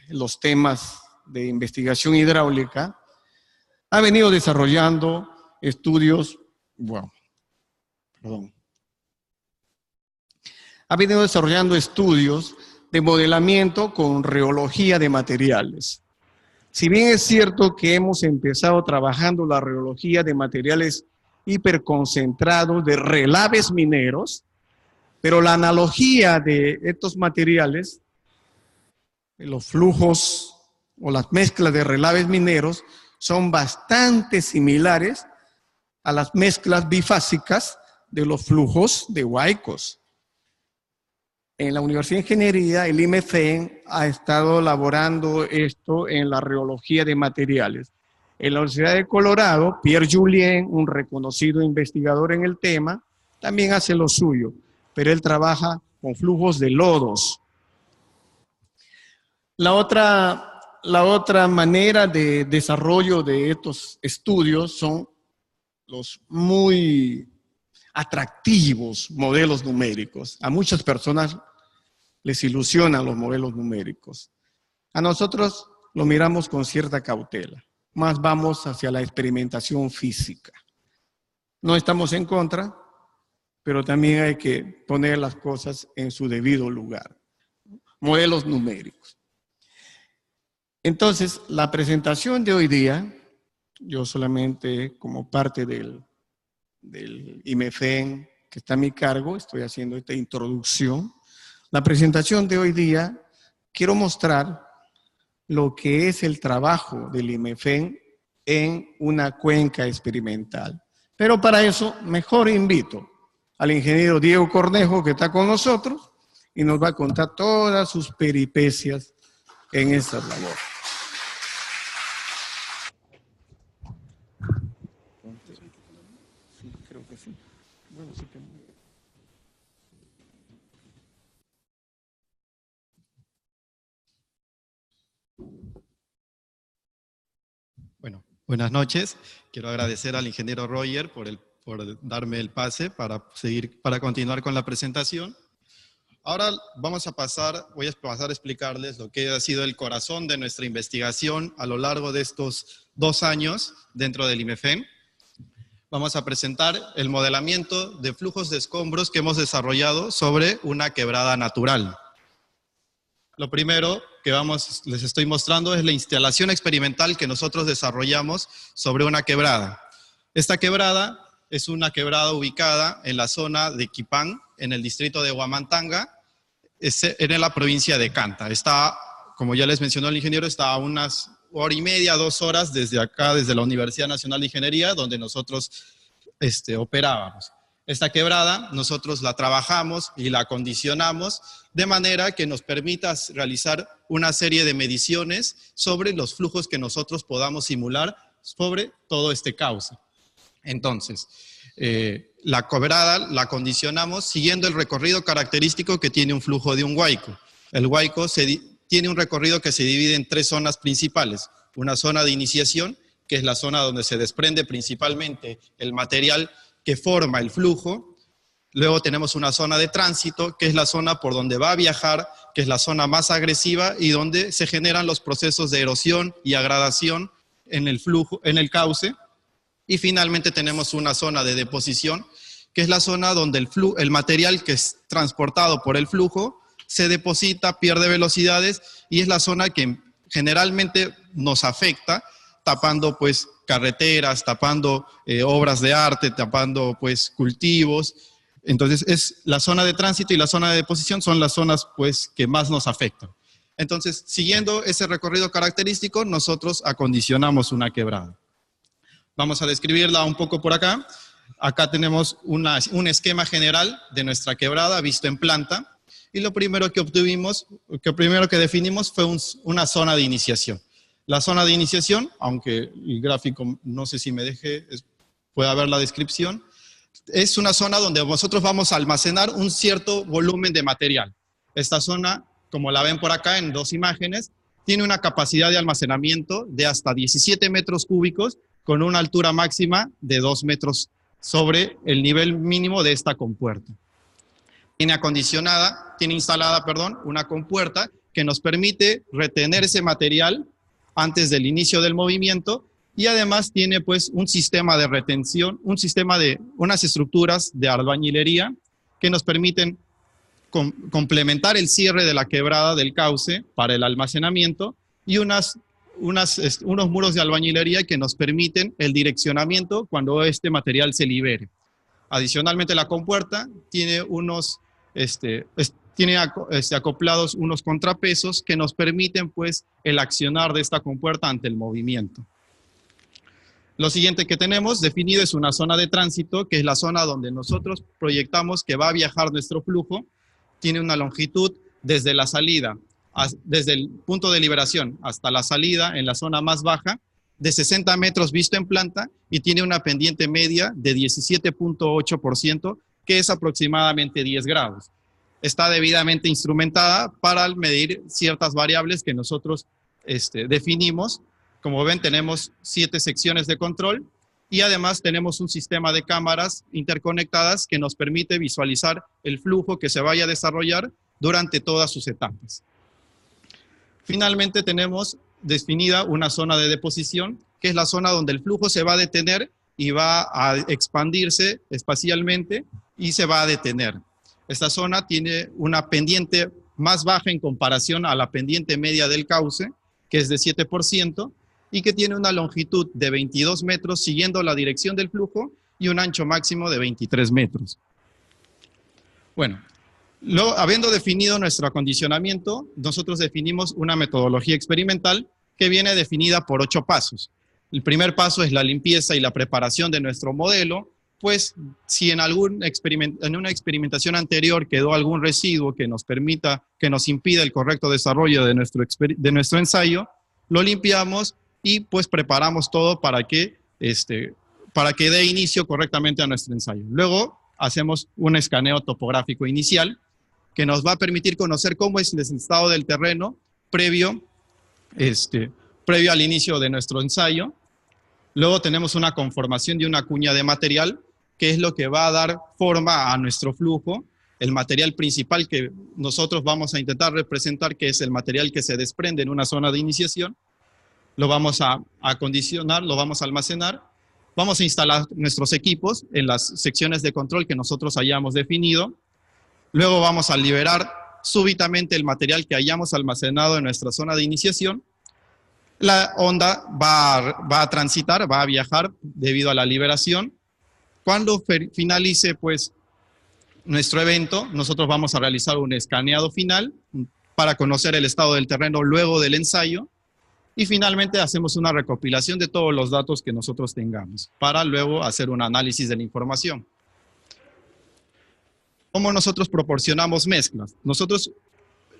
los temas de investigación hidráulica, ha venido desarrollando estudios, ha venido desarrollando estudios de modelamiento con reología de materiales. Si bien es cierto que hemos empezado trabajando la reología de materiales hiperconcentrados de relaves mineros, pero la analogía de estos materiales, los flujos o las mezclas de relaves mineros, son bastante similares a las mezclas bifásicas de los flujos de huaicos. En la Universidad de Ingeniería, el IMEFEN ha estado elaborando esto en la reología de materiales. En la Universidad de Colorado, Pierre Julien, un reconocido investigador en el tema, también hace lo suyo, pero él trabaja con flujos de lodos. La otra manera de desarrollo de estos estudios son los muy atractivos modelos numéricos. A muchas personas les ilusionan los modelos numéricos. A nosotros lo miramos con cierta cautela. Más vamos hacia la experimentación física. No estamos en contra, pero también hay que poner las cosas en su debido lugar. Modelos numéricos. Entonces, la presentación de hoy día, yo solamente como parte del IMEFEN que está a mi cargo, estoy haciendo esta introducción. La presentación de hoy día, quiero mostrar lo que es el trabajo del IMEFEN en una cuenca experimental. Pero para eso, mejor invito al ingeniero Diego Cornejo, que está con nosotros, y nos va a contar todas sus peripecias en esta labor. Sí, creo que sí. Bueno, sí que... Bueno, buenas noches. Quiero agradecer al ingeniero Roger por darme el pase para continuar con la presentación. Ahora voy a pasar a explicarles lo que ha sido el corazón de nuestra investigación a lo largo de estos 2 años dentro del IMEFEN. Vamos a presentar el modelamiento de flujos de escombros que hemos desarrollado sobre una quebrada natural. Lo primero que les estoy mostrando es la instalación experimental que nosotros desarrollamos sobre una quebrada. Esta quebrada es una quebrada ubicada en la zona de Quipán, en el distrito de Huamantanga, en la provincia de Canta. Está, como ya les mencionó el ingeniero, está a unas 1h30, 2 horas desde acá, desde la Universidad Nacional de Ingeniería, donde nosotros operábamos. Esta quebrada nosotros la trabajamos y la acondicionamos de manera que nos permita realizar una serie de mediciones sobre los flujos que nosotros podamos simular sobre todo este cauce. Entonces, la quebrada la acondicionamos siguiendo el recorrido característico que tiene un flujo de un huaico. El huaico tiene un recorrido que se divide en 3 zonas principales. Una zona de iniciación, que es la zona donde se desprende principalmente el material que forma el flujo. Luego tenemos una zona de tránsito, que es la zona por donde va a viajar, que es la zona más agresiva y donde se generan los procesos de erosión y agradación en el flujo, en el cauce. Y finalmente tenemos una zona de deposición, que es la zona donde el material que es transportado por el flujo se deposita, pierde velocidades y es la zona que generalmente nos afecta, tapando pues carreteras, tapando obras de arte, tapando pues cultivos. Entonces es la zona de tránsito y la zona de deposición son las zonas pues que más nos afectan. Entonces, siguiendo ese recorrido característico, nosotros acondicionamos una quebrada. Vamos a describirla un poco por acá. Acá tenemos un esquema general de nuestra quebrada visto en planta. Y lo primero que obtuvimos, que definimos fue una zona de iniciación. La zona de iniciación, aunque el gráfico no sé si me deje, pueda ver la descripción, es una zona donde nosotros vamos a almacenar un cierto volumen de material. Esta zona, como la ven por acá en 2 imágenes, tiene una capacidad de almacenamiento de hasta 17 metros cúbicos con una altura máxima de 2 metros sobre el nivel mínimo de esta compuerta. Tiene instalada una compuerta que nos permite retener ese material antes del inicio del movimiento y además tiene pues un sistema de retención, unas estructuras de albañilería que nos permiten complementar el cierre de la quebrada del cauce para el almacenamiento y unos muros de albañilería que nos permiten el direccionamiento cuando este material se libere. Adicionalmente, la compuerta tiene acoplados unos contrapesos que nos permiten pues el accionar de esta compuerta ante el movimiento. Lo siguiente que tenemos definido es una zona de tránsito, que es la zona donde nosotros proyectamos que va a viajar nuestro flujo. Tiene una longitud desde la salida, desde el punto de liberación hasta la salida en la zona más baja, de 60 metros visto en planta y tiene una pendiente media de 17.8%, que es aproximadamente 10 grados. Está debidamente instrumentada para medir ciertas variables que nosotros definimos. Como ven, tenemos 7 secciones de control y además tenemos un sistema de cámaras interconectadas que nos permite visualizar el flujo que se vaya a desarrollar durante todas sus etapas. Finalmente tenemos definida una zona de deposición, que es la zona donde el flujo se va a detener y va a expandirse espacialmente y se va a detener. Esta zona tiene una pendiente más baja en comparación a la pendiente media del cauce, que es de 7%, y que tiene una longitud de 22 metros siguiendo la dirección del flujo y un ancho máximo de 23 metros. Bueno, habiendo definido nuestro acondicionamiento, nosotros definimos una metodología experimental que viene definida por 8 pasos. El primer paso es la limpieza y la preparación de nuestro modelo, pues si en una experimentación anterior quedó algún residuo que nos impida el correcto desarrollo de nuestro ensayo, lo limpiamos y pues preparamos todo para que dé inicio correctamente a nuestro ensayo. Luego hacemos un escaneo topográfico inicial que nos va a permitir conocer cómo es el estado del terreno previo al inicio de nuestro ensayo. Luego tenemos una conformación de una cuña de material, que es lo que va a dar forma a nuestro flujo. El material principal que nosotros vamos a intentar representar, que es el material que se desprende en una zona de iniciación. lo vamos a acondicionar, lo vamos a almacenar, vamos a instalar nuestros equipos en las secciones de control que nosotros hayamos definido, luego vamos a liberar súbitamente el material que hayamos almacenado en nuestra zona de iniciación. La onda va a transitar, va a viajar debido a la liberación. Cuando finalice pues nuestro evento, nosotros vamos a realizar un escaneado final para conocer el estado del terreno luego del ensayo y finalmente hacemos una recopilación de todos los datos que nosotros tengamos para luego hacer un análisis de la información. ¿Cómo nosotros proporcionamos mezclas? Nosotros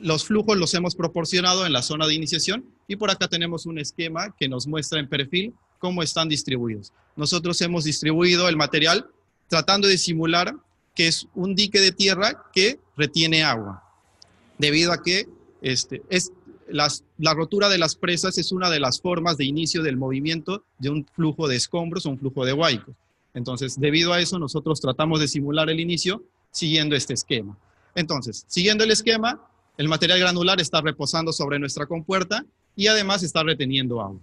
los flujos los hemos proporcionado en la zona de iniciación y por acá tenemos un esquema que nos muestra en perfil cómo están distribuidos. Nosotros hemos distribuido el material tratando de simular que es un dique de tierra que retiene agua, debido a que la rotura de las presas es una de las formas de inicio del movimiento de un flujo de escombros o un flujo de huaicos. Entonces, debido a eso, nosotros tratamos de simular el inicio siguiendo este esquema. Entonces, siguiendo el esquema, el material granular está reposando sobre nuestra compuerta y además está reteniendo agua.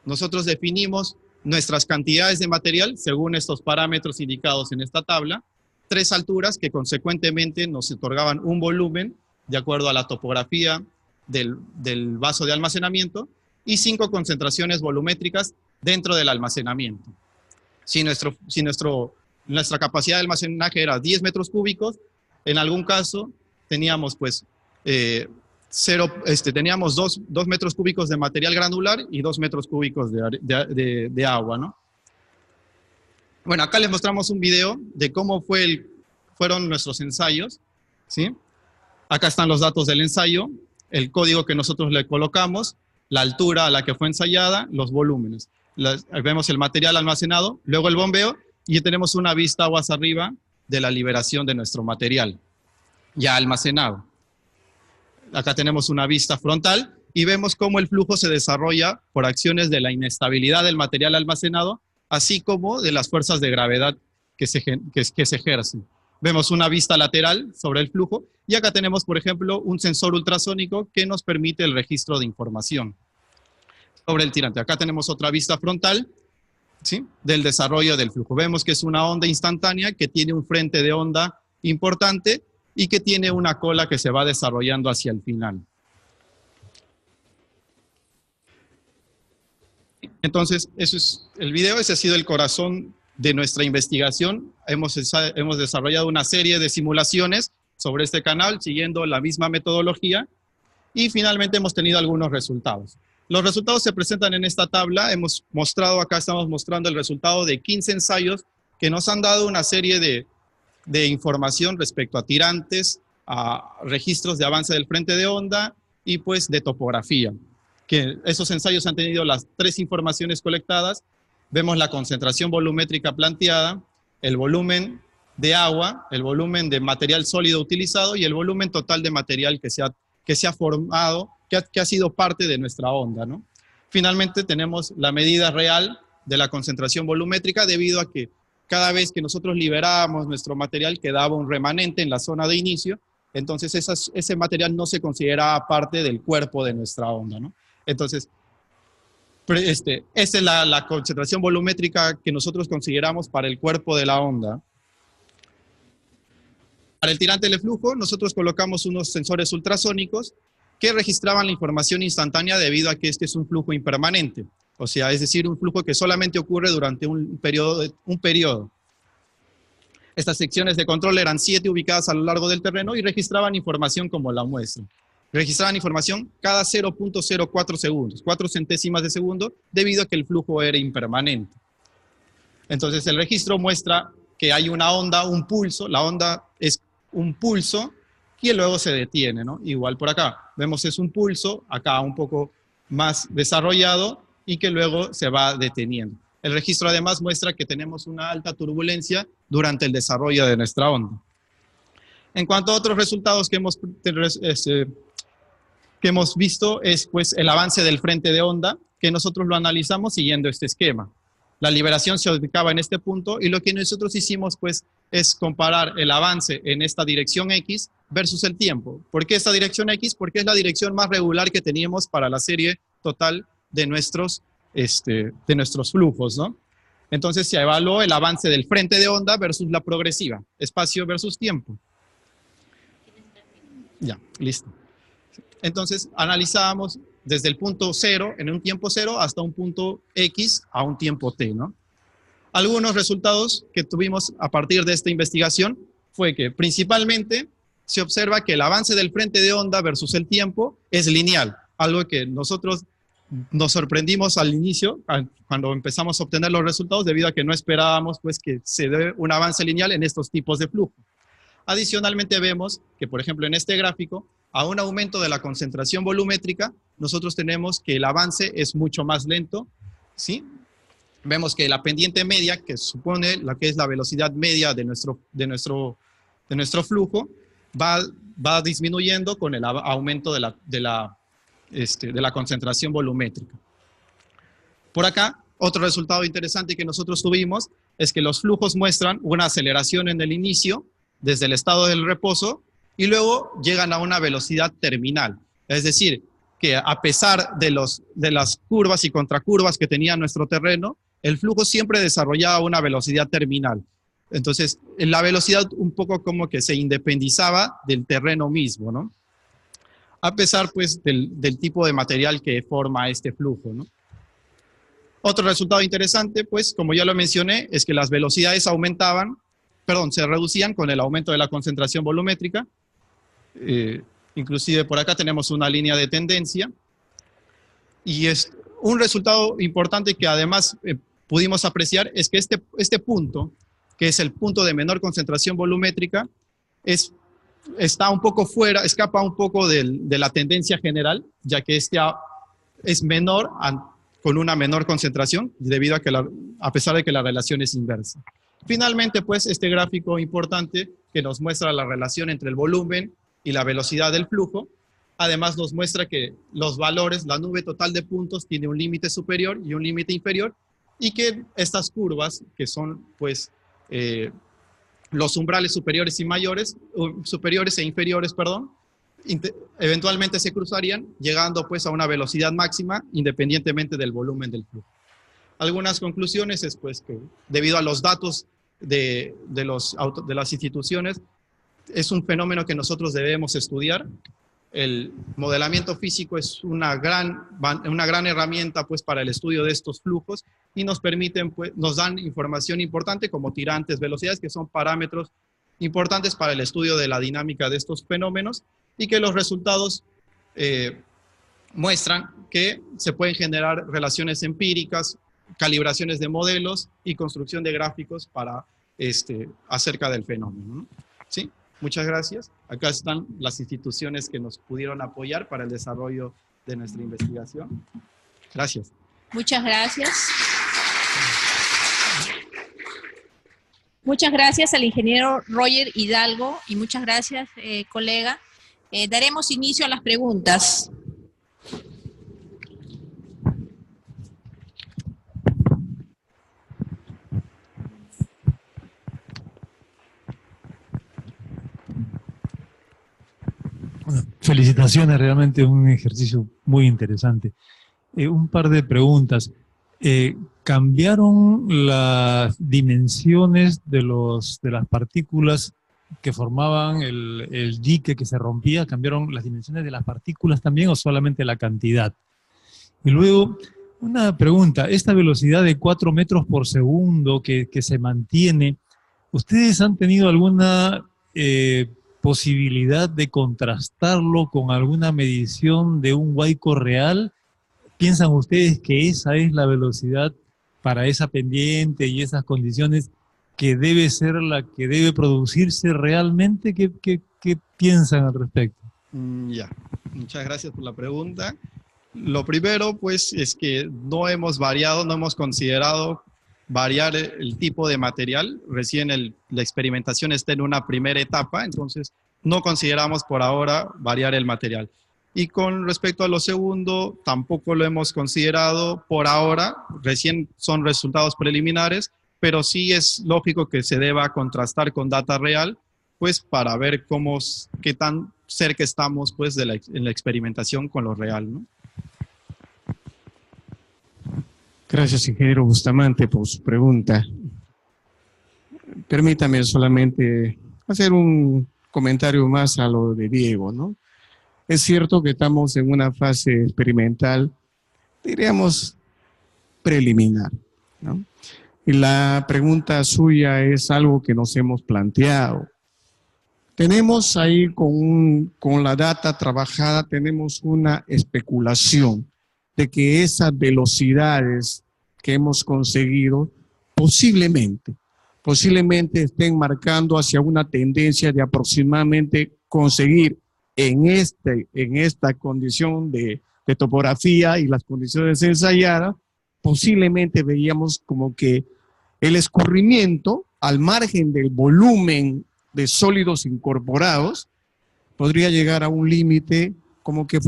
Nosotros definimos nuestras cantidades de material según estos parámetros indicados en esta tabla, 3 alturas que consecuentemente nos otorgaban un volumen de acuerdo a la topografía del vaso de almacenamiento y 5 concentraciones volumétricas dentro del almacenamiento. Si nuestra capacidad de almacenaje era 10 metros cúbicos, en algún caso teníamos pues teníamos 2 metros cúbicos de material granular y 2 metros cúbicos de agua, ¿no? Bueno, acá les mostramos un video de cómo fueron nuestros ensayos, ¿sí? Acá están los datos del ensayo, el código que nosotros le colocamos, la altura a la que fue ensayada, los volúmenes. Vemos el material almacenado, luego el bombeo, y tenemos una vista aguas arriba de la liberación de nuestro material ya almacenado. Acá tenemos una vista frontal y vemos cómo el flujo se desarrolla por acciones de la inestabilidad del material almacenado, así como de las fuerzas de gravedad que se ejercen. Vemos una vista lateral sobre el flujo y acá tenemos, por ejemplo, un sensor ultrasónico que nos permite el registro de información sobre el tirante. Acá tenemos otra vista frontal, ¿sí?, del desarrollo del flujo. Vemos que es una onda instantánea que tiene un frente de onda importante y que tiene una cola que se va desarrollando hacia el final. Entonces, eso es el video, ese ha sido el corazón de nuestra investigación. Hemos desarrollado una serie de simulaciones sobre este canal, siguiendo la misma metodología, y finalmente hemos tenido algunos resultados. Los resultados se presentan en esta tabla. Acá estamos mostrando el resultado de 15 ensayos que nos han dado una serie de información respecto a tirantes, a registros de avance del frente de onda y pues de topografía. Que esos ensayos han tenido las 3 informaciones colectadas. Vemos la concentración volumétrica planteada, el volumen de agua, el volumen de material sólido utilizado y el volumen total de material que se ha formado, que ha sido parte de nuestra onda, ¿no? Finalmente tenemos la medida real de la concentración volumétrica debido a que cada vez que nosotros liberábamos nuestro material quedaba un remanente en la zona de inicio, entonces ese material no se consideraba parte del cuerpo de nuestra onda, ¿no? Entonces, esa es la concentración volumétrica que nosotros consideramos para el cuerpo de la onda. Para el tirante de flujo, nosotros colocamos unos sensores ultrasónicos que registraban la información instantánea debido a que este es un flujo impermanente. O sea, es decir, un flujo que solamente ocurre durante un periodo. Estas secciones de control eran 7 ubicadas a lo largo del terreno y registraban información como la muestra. Registraban información cada 0.04 segundos, 4 centésimas de segundo, debido a que el flujo era impermanente. Entonces, el registro muestra que hay una onda, un pulso. La onda es un pulso y luego se detiene, ¿no? Igual por acá. Vemos es un pulso, acá un poco más desarrollado y que luego se va deteniendo. El registro además muestra que tenemos una alta turbulencia durante el desarrollo de nuestra onda. En cuanto a otros resultados que hemos visto es pues el avance del frente de onda, que nosotros lo analizamos siguiendo este esquema. La liberación se ubicaba en este punto y lo que nosotros hicimos pues es comparar el avance en esta dirección X versus el tiempo. ¿Por qué esta dirección X? Porque es la dirección más regular que teníamos para la serie total de nuestros flujos, ¿no? Entonces se evaluó el avance del frente de onda versus la progresiva, espacio versus tiempo. Ya, listo. Entonces analizábamos desde el punto 0, en un tiempo 0, hasta un punto X a un tiempo T, ¿no? Algunos resultados que tuvimos a partir de esta investigación fue que principalmente se observa que el avance del frente de onda versus el tiempo es lineal, algo que nosotros nos sorprendimos al inicio, cuando empezamos a obtener los resultados, debido a que no esperábamos pues, que se dé un avance lineal en estos tipos de flujo. Adicionalmente vemos que, por ejemplo, en este gráfico, a un aumento de la concentración volumétrica, nosotros tenemos que el avance es mucho más lento, ¿sí? Vemos que la pendiente media, que supone la que es la velocidad media de nuestro flujo, va disminuyendo con el aumento de la concentración volumétrica. Por acá, otro resultado interesante que nosotros tuvimos es que los flujos muestran una aceleración en el inicio, desde el estado del reposo, y luego llegan a una velocidad terminal. Es decir, que a pesar de las curvas y contracurvas que tenía nuestro terreno, el flujo siempre desarrollaba una velocidad terminal. Entonces, la velocidad un poco como que se independizaba del terreno mismo, ¿no? A pesar, pues, del tipo de material que forma este flujo, ¿no? Otro resultado interesante, pues, como ya lo mencioné, es que las velocidades se reducían con el aumento de la concentración volumétrica. Inclusive por acá tenemos una línea de tendencia. Y es un resultado importante que además pudimos apreciar es que este punto, que es el punto de menor concentración volumétrica, está un poco fuera, escapa un poco de la tendencia general, ya que es menor con una menor concentración, debido a pesar de que la relación es inversa. Finalmente, pues, este gráfico importante que nos muestra la relación entre el volumen y la velocidad del flujo, además nos muestra que los valores, la nube total de puntos tiene un límite superior y un límite inferior, y que estas curvas, que son, pues, los umbrales superiores e inferiores, eventualmente se cruzarían, llegando pues a una velocidad máxima independientemente del volumen del flujo. Algunas conclusiones es pues que debido a los datos de las instituciones, es un fenómeno que nosotros debemos estudiar. El modelamiento físico es una gran herramienta pues para el estudio de estos flujos y nos dan información importante como tirantes, velocidades, que son parámetros importantes para el estudio de la dinámica de estos fenómenos, y que los resultados muestran que se pueden generar relaciones empíricas, calibraciones de modelos y construcción de gráficos acerca del fenómeno, ¿no? ¿Sí? Muchas gracias. Acá están las instituciones que nos pudieron apoyar para el desarrollo de nuestra investigación. Gracias. Muchas gracias. Muchas gracias al ingeniero Roger Hidalgo y muchas gracias, colega. Daremos inicio a las preguntas. Bueno, felicitaciones, realmente un ejercicio muy interesante. Un par de preguntas. ¿Cambiaron las dimensiones de las partículas que formaban el dique que se rompía? ¿Cambiaron las dimensiones de las partículas también o solamente la cantidad? Y luego, una pregunta. Esta velocidad de 4 metros por segundo que se mantiene, ¿ustedes han tenido alguna posibilidad de contrastarlo con alguna medición de un huaico real? ¿Piensan ustedes que esa es la velocidad para esa pendiente y esas condiciones que debe ser la que debe producirse realmente? ¿Qué piensan al respecto? Ya, muchas gracias por la pregunta. Lo primero, pues, es que no hemos considerado variar el tipo de material. Recién la experimentación está en una primera etapa, entonces no consideramos por ahora variar el material. Y con respecto a lo segundo, tampoco lo hemos considerado por ahora. Recién son resultados preliminares, pero sí es lógico que se deba contrastar con data real, pues para ver qué tan cerca estamos pues en la experimentación con lo real, ¿no? Gracias, ingeniero Bustamante, por su pregunta. Permítame solamente hacer un comentario más a lo de Diego, ¿no? Es cierto que estamos en una fase experimental, diríamos preliminar, ¿no? Y la pregunta suya es algo que nos hemos planteado. Tenemos ahí con la data trabajada, tenemos una especulación de que esas velocidades que hemos conseguido posiblemente estén marcando hacia una tendencia de aproximadamente conseguir en esta condición de topografía y las condiciones ensayadas, posiblemente veíamos como que el escurrimiento al margen del volumen de sólidos incorporados podría llegar a un límite como que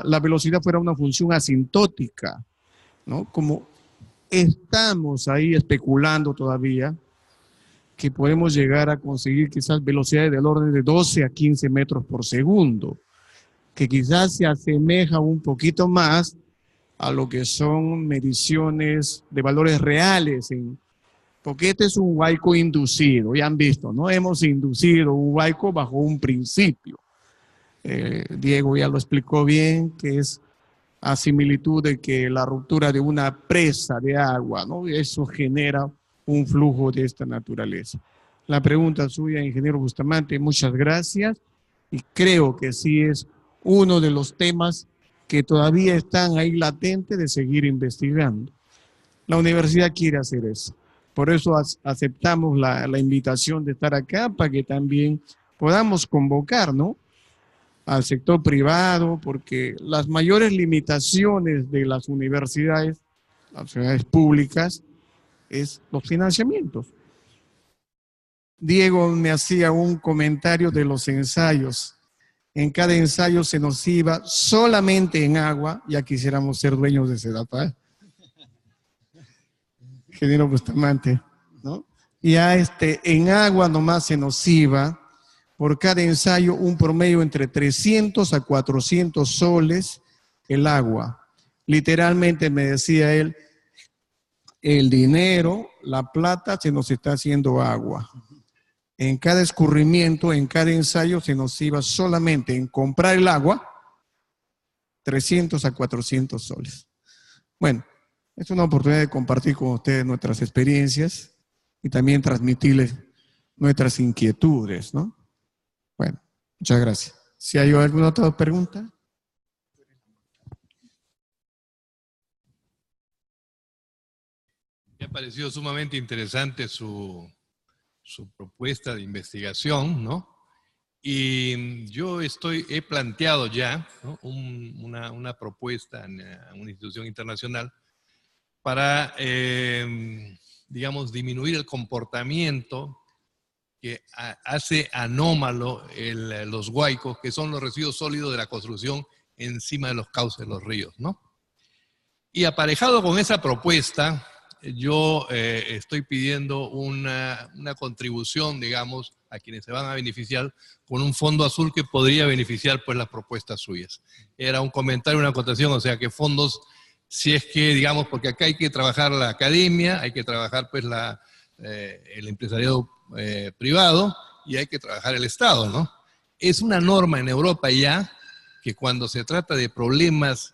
la velocidad fuera una función asintótica, ¿no? Como estamos ahí especulando todavía que podemos llegar a conseguir quizás velocidades del orden de 12 a 15 metros por segundo, que quizás se asemeja un poquito más a lo que son mediciones de valores reales, porque este es un huaico inducido, ya han visto, ¿no? Hemos inducido un huaico bajo un principio. Diego ya lo explicó bien, que es a similitud de que la ruptura de una presa de agua, ¿no? Eso genera un flujo de esta naturaleza. La pregunta suya, ingeniero Bustamante, muchas gracias, y creo que sí es uno de los temas que todavía están ahí latentes de seguir investigando. La universidad quiere hacer eso. Por eso aceptamos la invitación de estar acá, para que también podamos convocar, ¿no?, al sector privado, porque las mayores limitaciones de las universidades públicas, es los financiamientos. Diego me hacía un comentario de los ensayos. En cada ensayo se nos iba solamente en agua, ya quisiéramos ser dueños de Sedapal. Ingeniero Bustamante, ¿no? Ya en agua nomás se nos iba por cada ensayo un promedio entre 300 a 400 soles el agua. Literalmente me decía él, el dinero, la plata se nos está haciendo agua. En cada escurrimiento, en cada ensayo se nos iba solamente en comprar el agua 300 a 400 soles. Bueno, es una oportunidad de compartir con ustedes nuestras experiencias y también transmitirles nuestras inquietudes, ¿no? Bueno, muchas gracias. Si hay alguna otra pregunta. Me ha parecido sumamente interesante su propuesta de investigación, ¿no? Y yo he planteado ya, ¿no?, una propuesta en una institución internacional para, digamos, disminuir el comportamiento que hace anómalo los huaicos, que son los residuos sólidos de la construcción encima de los cauces de los ríos, ¿no? Y aparejado con esa propuesta, yo estoy pidiendo una contribución, digamos, a quienes se van a beneficiar con un fondo azul que podría beneficiar, pues, las propuestas suyas. Era un comentario, una acotación, o sea, que fondos, si es que, digamos, porque acá hay que trabajar la academia, hay que trabajar, pues, el empresariado privado, y hay que trabajar el Estado, ¿no? Es una norma en Europa ya que cuando se trata de problemas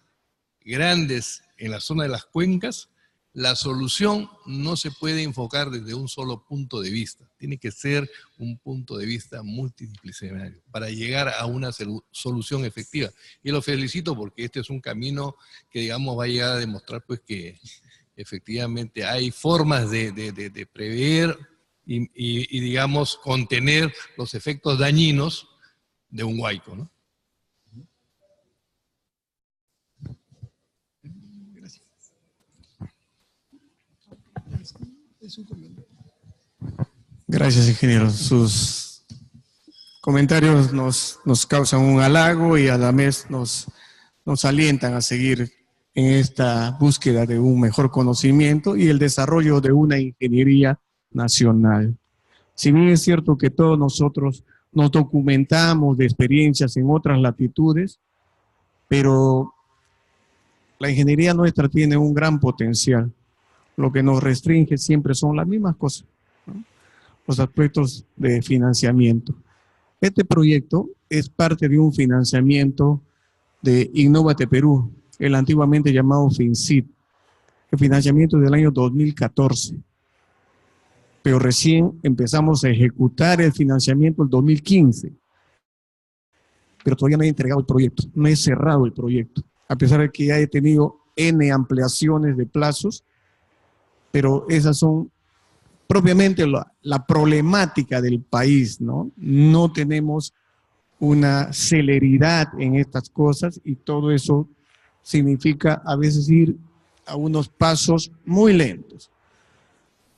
grandes en la zona de las cuencas, la solución no se puede enfocar desde un solo punto de vista. Tiene que ser un punto de vista multidisciplinario para llegar a una solución efectiva. Y lo felicito porque este es un camino que, digamos, va a llegar a demostrar, pues, que efectivamente hay formas de prever y, digamos, contener los efectos dañinos de un huaico, ¿no? Gracias, ingeniero. Sus comentarios nos causan un halago y a la vez nos alientan a seguir en esta búsqueda de un mejor conocimiento y el desarrollo de una ingeniería nacional. Si bien es cierto que todos nosotros nos documentamos de experiencias en otras latitudes, pero la ingeniería nuestra tiene un gran potencial. lo que nos restringe siempre son las mismas cosas, ¿no? Los aspectos de financiamiento. Este proyecto es parte de un financiamiento de Innovate Perú, el antiguamente llamado FinCit, el financiamiento del año 2014. Pero recién empezamos a ejecutar el financiamiento en 2015. Pero todavía no he entregado el proyecto, no he cerrado el proyecto, a pesar de que ya he tenido N ampliaciones de plazos, pero esas son propiamente la problemática del país, ¿no? No tenemos una celeridad en estas cosas y todo eso significa a veces ir a unos pasos muy lentos.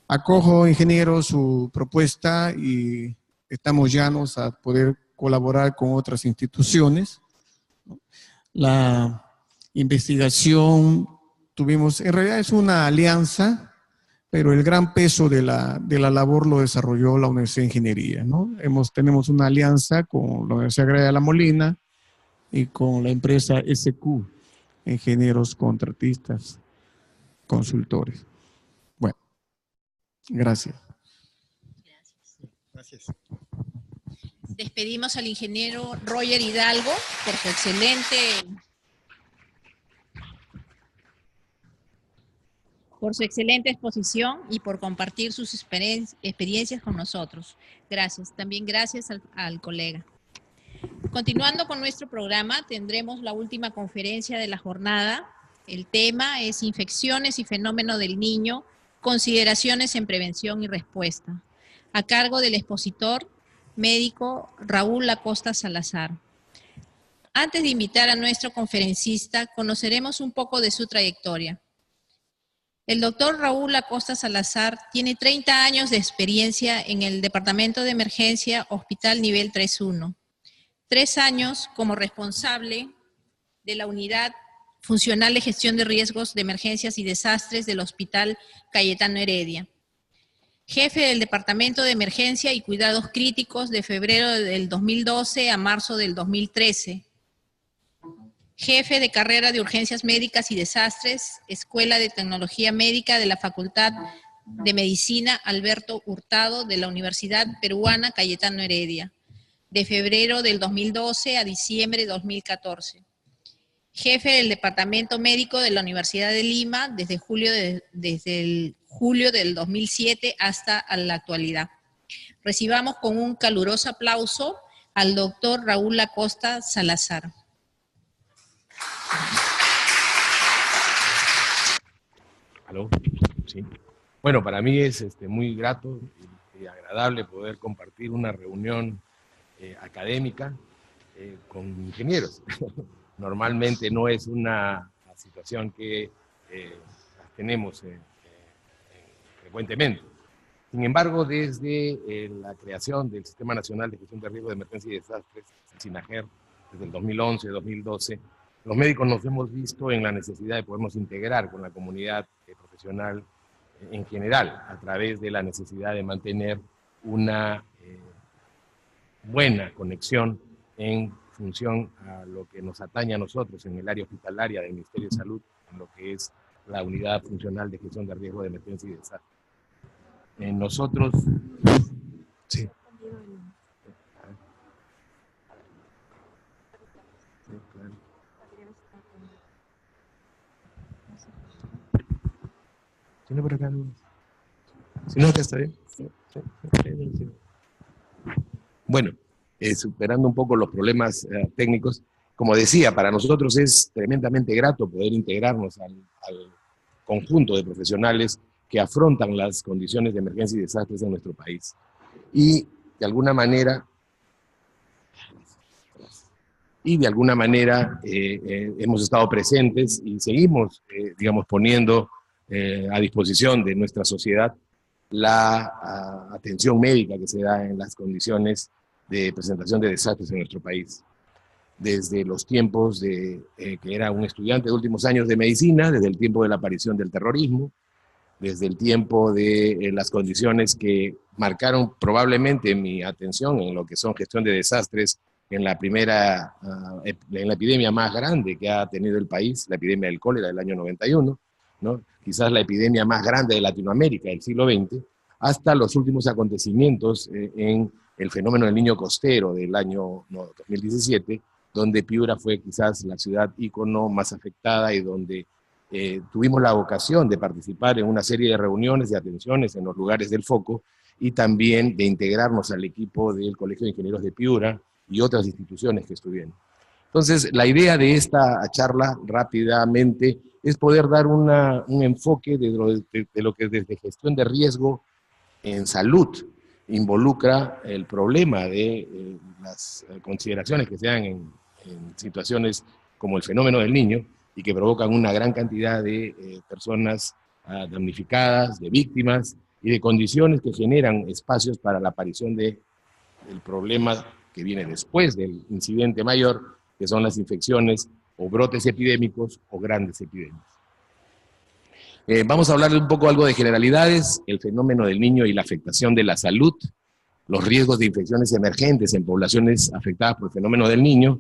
Acojo, ingeniero, su propuesta y estamos llanos a poder colaborar con otras instituciones. La investigación tuvimos, en realidad es una alianza, pero el gran peso de la labor lo desarrolló la Universidad de Ingeniería, ¿no? Tenemos una alianza con la Universidad Agraria de La Molina y con la empresa SQ, ingenieros contratistas, consultores. Bueno, gracias. Gracias. Despedimos al ingeniero Roger Hidalgo por su excelente exposición y por compartir sus experiencias con nosotros. Gracias. También gracias al colega. Continuando con nuestro programa, tendremos la última conferencia de la jornada. El tema es Infecciones y Fenómeno del Niño, consideraciones en prevención y respuesta, a cargo del expositor médico Raúl Acosta Salazar. Antes de invitar a nuestro conferencista, conoceremos un poco de su trayectoria. El doctor Raúl Acosta Salazar tiene 30 años de experiencia en el Departamento de Emergencia Hospital Nivel 3-1, 3 años como responsable de la Unidad Funcional de Gestión de Riesgos de Emergencias y Desastres del Hospital Cayetano Heredia, jefe del Departamento de Emergencia y Cuidados Críticos de febrero del 2012 a marzo del 2013, jefe de carrera de Urgencias Médicas y Desastres, Escuela de Tecnología Médica de la Facultad de Medicina Alberto Hurtado de la Universidad Peruana Cayetano Heredia, de febrero del 2012 a diciembre de 2014. Jefe del Departamento Médico de la Universidad de Lima desde el julio del 2007 hasta la actualidad. Recibamos con un caluroso aplauso al doctor Raúl Acosta Salazar. ¿Aló? Sí. Bueno, para mí es muy grato y agradable poder compartir una reunión académica con ingenieros. Normalmente no es una situación que tenemos frecuentemente. Sin embargo, desde la creación del Sistema Nacional de Gestión de Riesgo de Emergencia y Desastres, el SINAGER, desde el 2011-2012, los médicos nos hemos visto en la necesidad de podernos integrar con la comunidad profesional en general, a través de la necesidad de mantener una buena conexión en función a lo que nos atañe a nosotros en el área hospitalaria del Ministerio de Salud, en lo que es la Unidad Funcional de Gestión de Riesgo de Emergencia y Desastre. Nosotros... Sí. Sí, claro. Si no, por acá no. Si no, acá está bien. Bueno, superando un poco los problemas técnicos, como decía, para nosotros es tremendamente grato poder integrarnos al conjunto de profesionales que afrontan las condiciones de emergencia y desastres en nuestro país. Y de alguna manera hemos estado presentes y seguimos, digamos, poniendo a disposición de nuestra sociedad la atención médica que se da en las condiciones de presentación de desastres en nuestro país. Desde los tiempos que era un estudiante de últimos años de medicina, desde el tiempo de la aparición del terrorismo, desde el tiempo de las condiciones que marcaron probablemente mi atención en lo que son gestión de desastres en la epidemia más grande que ha tenido el país, la epidemia del cólera del año 91, ¿no? Quizás la epidemia más grande de Latinoamérica del siglo XX, hasta los últimos acontecimientos en el fenómeno del Niño Costero del año 2017, donde Piura fue quizás la ciudad ícono más afectada y donde tuvimos la ocasión de participar en una serie de reuniones, de atenciones en los lugares del foco, y también de integrarnos al equipo del Colegio de Ingenieros de Piura y otras instituciones que estuvieron. Entonces, la idea de esta charla, rápidamente, es poder dar un enfoque de lo que desde gestión de riesgo en salud involucra el problema de las consideraciones que se dan en situaciones como el fenómeno del niño y que provocan una gran cantidad de personas damnificadas, de víctimas y de condiciones que generan espacios para la aparición del problema que viene después del incidente mayor, que son las infecciones o brotes epidémicos o grandes epidemias. Vamos a hablar un poco algo de generalidades, el fenómeno del niño y la afectación de la salud, los riesgos de infecciones emergentes en poblaciones afectadas por el fenómeno del niño,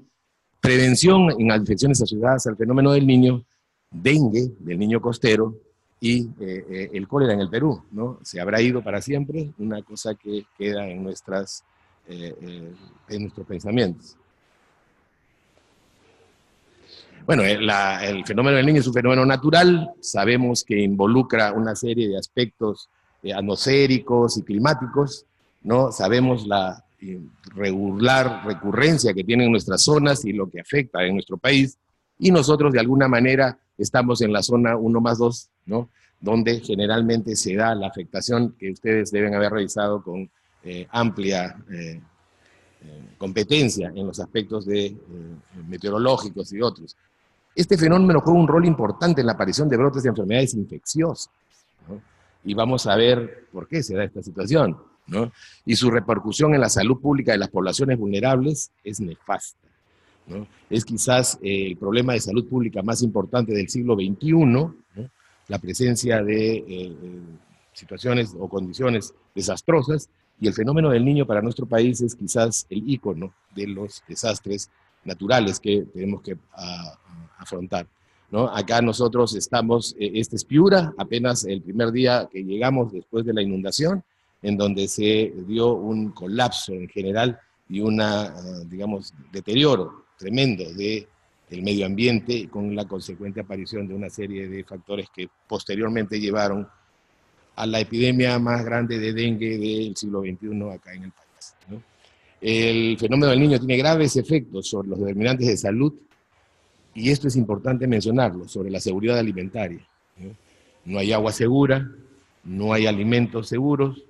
prevención en las infecciones asociadas al fenómeno del niño, dengue, del niño costero, y el cólera en el Perú, ¿no? Se habrá ido para siempre, una cosa que queda en nuestros pensamientos. Bueno, el fenómeno del niño es un fenómeno natural, sabemos que involucra una serie de aspectos atmosféricos y climáticos, ¿no? Sabemos la regular recurrencia que tienen nuestras zonas y lo que afecta en nuestro país, y nosotros de alguna manera estamos en la zona 1+2, ¿no? Donde generalmente se da la afectación que ustedes deben haber revisado con amplia competencia en los aspectos meteorológicos y otros. Este fenómeno juega un rol importante en la aparición de brotes de enfermedades infecciosas, ¿no? Y vamos a ver por qué se da esta situación, ¿no? Y su repercusión en la salud pública de las poblaciones vulnerables es nefasta, ¿no? Es quizás el problema de salud pública más importante del siglo XXI, ¿no? La presencia de situaciones o condiciones desastrosas, y el fenómeno del niño para nuestro país es quizás el ícono de los desastres naturales que tenemos que afrontar, ¿no? Acá nosotros estamos, este es Piura, apenas el primer día que llegamos después de la inundación, en donde se dio un colapso en general y digamos, deterioro tremendo del medio ambiente, con la consecuente aparición de una serie de factores que posteriormente llevaron a la epidemia más grande de dengue del siglo XXI acá en el país, ¿no? El fenómeno del niño tiene graves efectos sobre los determinantes de salud, y esto es importante mencionarlo, sobre la seguridad alimentaria, ¿no? No hay agua segura, no hay alimentos seguros,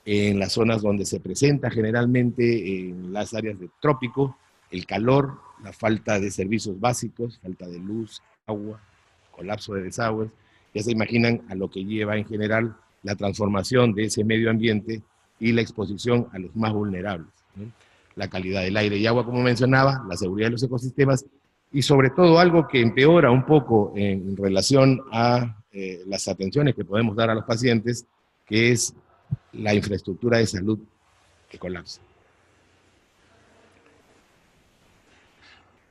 en las zonas donde se presenta generalmente, en las áreas de trópico, el calor, la falta de servicios básicos, falta de luz, agua, colapso de desagües, ya se imaginan a lo que lleva en general la transformación de ese medio ambiente y la exposición a los más vulnerables, ¿no? La calidad del aire y agua, como mencionaba, la seguridad de los ecosistemas, y sobre todo algo que empeora un poco en relación a las atenciones que podemos dar a los pacientes, que es la infraestructura de salud que colapsa.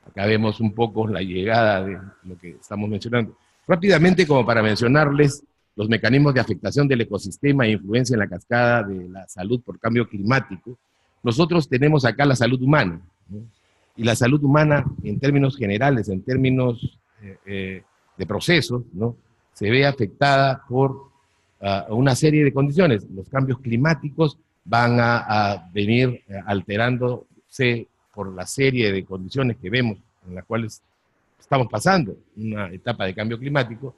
Acá vemos un poco la llegada de lo que estamos mencionando. Rápidamente, como para mencionarles los mecanismos de afectación del ecosistema e influencia en la cascada de la salud por cambio climático, nosotros tenemos acá la salud humana, ¿no? Y la salud humana, en términos generales, en términos de procesos, ¿no? Se ve afectada por una serie de condiciones. Los cambios climáticos van a venir alterándose por la serie de condiciones que vemos en las cuales estamos pasando una etapa de cambio climático,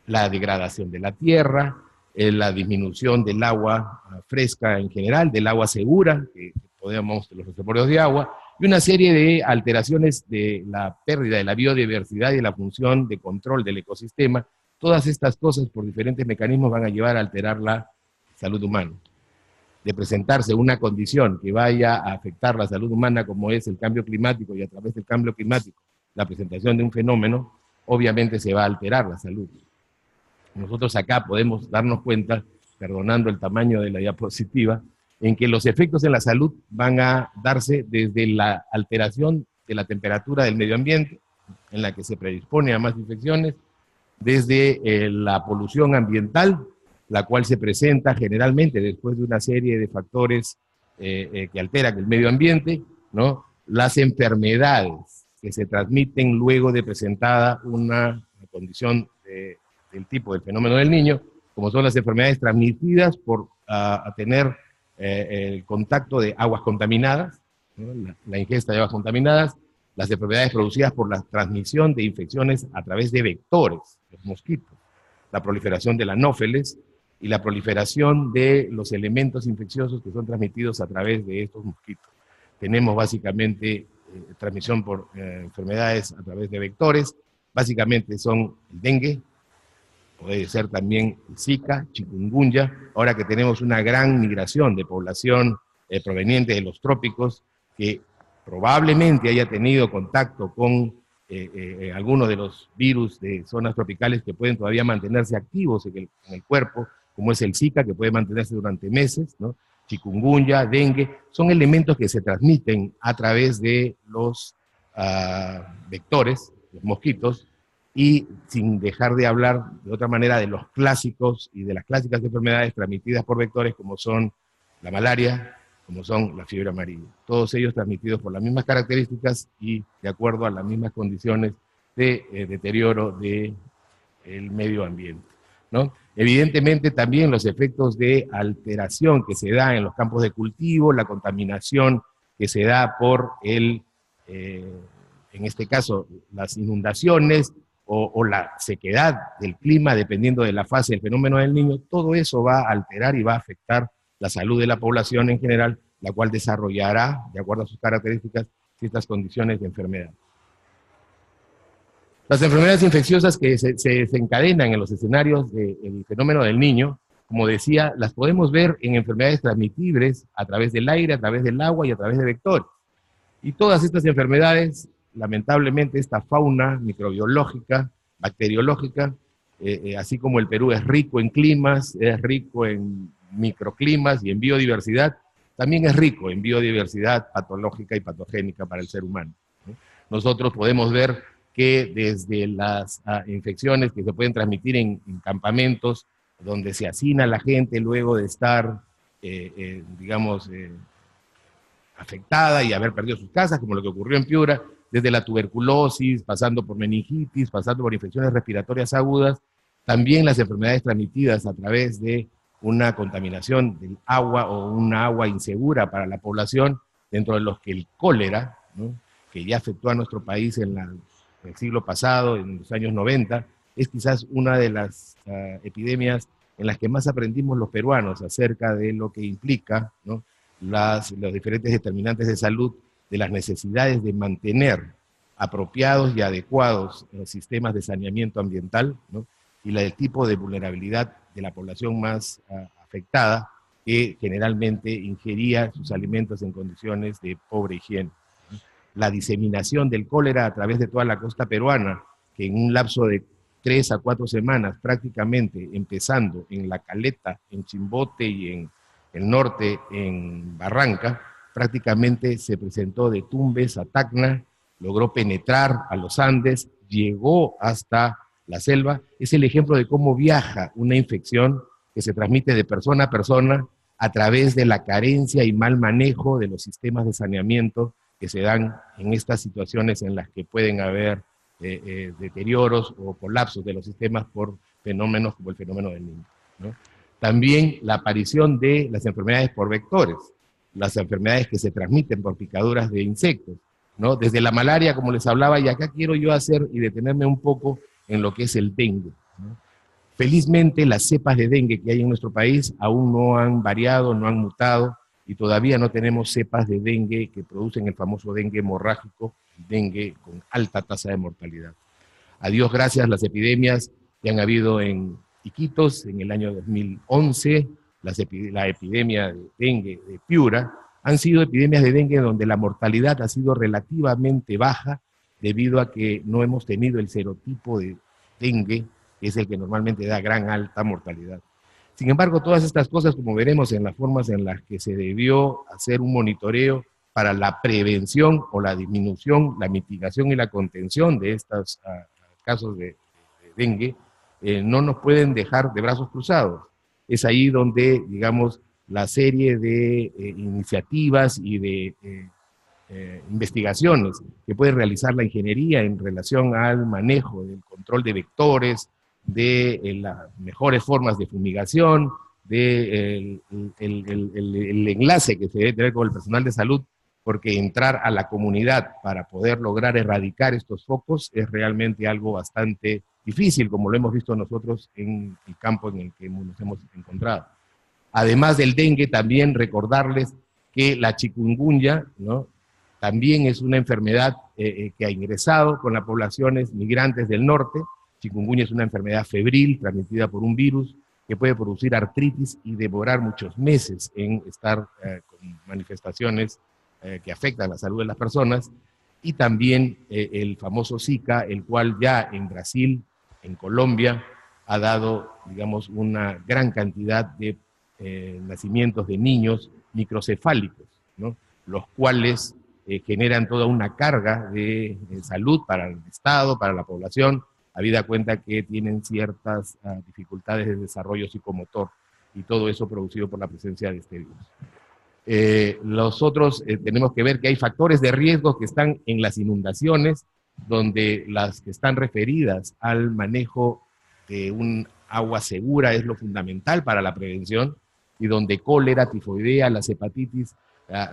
la degradación de la tierra, la disminución del agua fresca en general, del agua segura, que podemos, de los reservorios de agua, y una serie de alteraciones de la pérdida de la biodiversidad y de la función de control del ecosistema. Todas estas cosas, por diferentes mecanismos, van a llevar a alterar la salud humana. De presentarse una condición que vaya a afectar la salud humana, como es el cambio climático, y a través del cambio climático, la presentación de un fenómeno, obviamente se va a alterar la salud. Nosotros acá podemos darnos cuenta, perdonando el tamaño de la diapositiva, en que los efectos en la salud van a darse desde la alteración de la temperatura del medio ambiente, en la que se predispone a más infecciones, desde la polución ambiental, la cual se presenta generalmente después de una serie de factores que alteran el medio ambiente, ¿no? Las enfermedades que se transmiten luego de presentada una condición del tipo del fenómeno del niño, como son las enfermedades transmitidas por tener el contacto de aguas contaminadas, ¿no? La ingesta de aguas contaminadas, las enfermedades producidas por la transmisión de infecciones a través de vectores, los mosquitos, la proliferación de anófeles y la proliferación de los elementos infecciosos que son transmitidos a través de estos mosquitos. Tenemos básicamente transmisión por enfermedades a través de vectores, básicamente son el dengue, puede ser también el Zika, chikungunya, ahora que tenemos una gran migración de población proveniente de los trópicos, que probablemente haya tenido contacto con algunos de los virus de zonas tropicales que pueden todavía mantenerse activos en el cuerpo, como es el Zika, que puede mantenerse durante meses, ¿no? Chikungunya, dengue, son elementos que se transmiten a través de los vectores, los mosquitos, y sin dejar de hablar de otra manera de los clásicos y de las clásicas enfermedades transmitidas por vectores como son la malaria, como son la fiebre amarilla. Todos ellos transmitidos por las mismas características y de acuerdo a las mismas condiciones de deterioro del medio ambiente, ¿no? Evidentemente también los efectos de alteración que se da en los campos de cultivo, la contaminación que se da por en este caso, las inundaciones o la sequedad del clima, dependiendo de la fase del fenómeno del niño, todo eso va a alterar y va a afectar la salud de la población en general, la cual desarrollará, de acuerdo a sus características, ciertas condiciones de enfermedad. Las enfermedades infecciosas que se desencadenan en los escenarios del fenómeno del niño, como decía, las podemos ver en enfermedades transmitibles a través del aire, a través del agua y a través de vectores. Y todas estas enfermedades, lamentablemente, esta fauna microbiológica, bacteriológica, así como el Perú es rico en climas, es rico en microclimas y en biodiversidad, también es rico en biodiversidad patológica y patogénica para el ser humano, ¿no? Nosotros podemos ver que desde las infecciones que se pueden transmitir en campamentos donde se hacina a la gente luego de estar, digamos, afectada y haber perdido sus casas, como lo que ocurrió en Piura, desde la tuberculosis, pasando por meningitis, pasando por infecciones respiratorias agudas, también las enfermedades transmitidas a través de una contaminación del agua o una agua insegura para la población, dentro de los que el cólera, ¿no?, que ya afectó a nuestro país en el siglo pasado, en los años 90, es quizás una de las epidemias en las que más aprendimos los peruanos acerca de lo que implica, ¿no?, los diferentes determinantes de salud, de las necesidades de mantener apropiados y adecuados sistemas de saneamiento ambiental, ¿no?, y el tipo de vulnerabilidad de la población más afectada, que generalmente ingería sus alimentos en condiciones de pobre higiene. La diseminación del cólera a través de toda la costa peruana, que en un lapso de 3 a 4 semanas, prácticamente empezando en La Caleta, en Chimbote y en el norte, en Barranca, prácticamente se presentó de Tumbes a Tacna, logró penetrar a los Andes, llegó hasta la selva. Es el ejemplo de cómo viaja una infección que se transmite de persona a persona a través de la carencia y mal manejo de los sistemas de saneamiento que se dan en estas situaciones en las que pueden haber deterioros o colapsos de los sistemas por fenómenos como el fenómeno del niño, ¿no? También la aparición de las enfermedades por vectores, las enfermedades que se transmiten por picaduras de insectos, ¿no? Desde la malaria, como les hablaba, y acá quiero yo hacer y detenerme un poco en lo que es el dengue, ¿no? Felizmente las cepas de dengue que hay en nuestro país aún no han variado, no han mutado, y todavía no tenemos cepas de dengue que producen el famoso dengue hemorrágico, dengue con alta tasa de mortalidad. A Dios gracias, las epidemias que han habido en Iquitos en el año 2011, la epidemia de dengue de Piura, han sido epidemias de dengue donde la mortalidad ha sido relativamente baja debido a que no hemos tenido el serotipo de dengue, que es el que normalmente da gran alta mortalidad. Sin embargo, todas estas cosas, como veremos en las formas en las que se debió hacer un monitoreo para la prevención o la disminución, la mitigación y la contención de estos casos de dengue, no nos pueden dejar de brazos cruzados. Es ahí donde, digamos, la serie de iniciativas y de investigaciones que puede realizar la ingeniería en relación al manejo del control de vectores, de las mejores formas de fumigación, de el enlace que se debe tener con el personal de salud, porque entrar a la comunidad para poder lograr erradicar estos focos es realmente algo bastante difícil, como lo hemos visto nosotros en el campo en el que nos hemos encontrado. Además del dengue, también recordarles que la chikungunya, ¿no?, también es una enfermedad que ha ingresado con las poblaciones migrantes del norte. Chikungunya es una enfermedad febril transmitida por un virus que puede producir artritis y demorar muchos meses en estar con manifestaciones que afectan la salud de las personas. Y también el famoso Zika, el cual ya en Brasil, en Colombia, ha dado, digamos, una gran cantidad de nacimientos de niños microcefálicos, ¿no?, los cuales generan toda una carga de salud para el Estado, para la población, habida cuenta que tienen ciertas dificultades de desarrollo psicomotor, y todo eso producido por la presencia de este virus. Nosotros tenemos que ver que hay factores de riesgo que están en las inundaciones, donde las que están referidas al manejo de un agua segura es lo fundamental para la prevención, y donde cólera, tifoidea, las hepatitis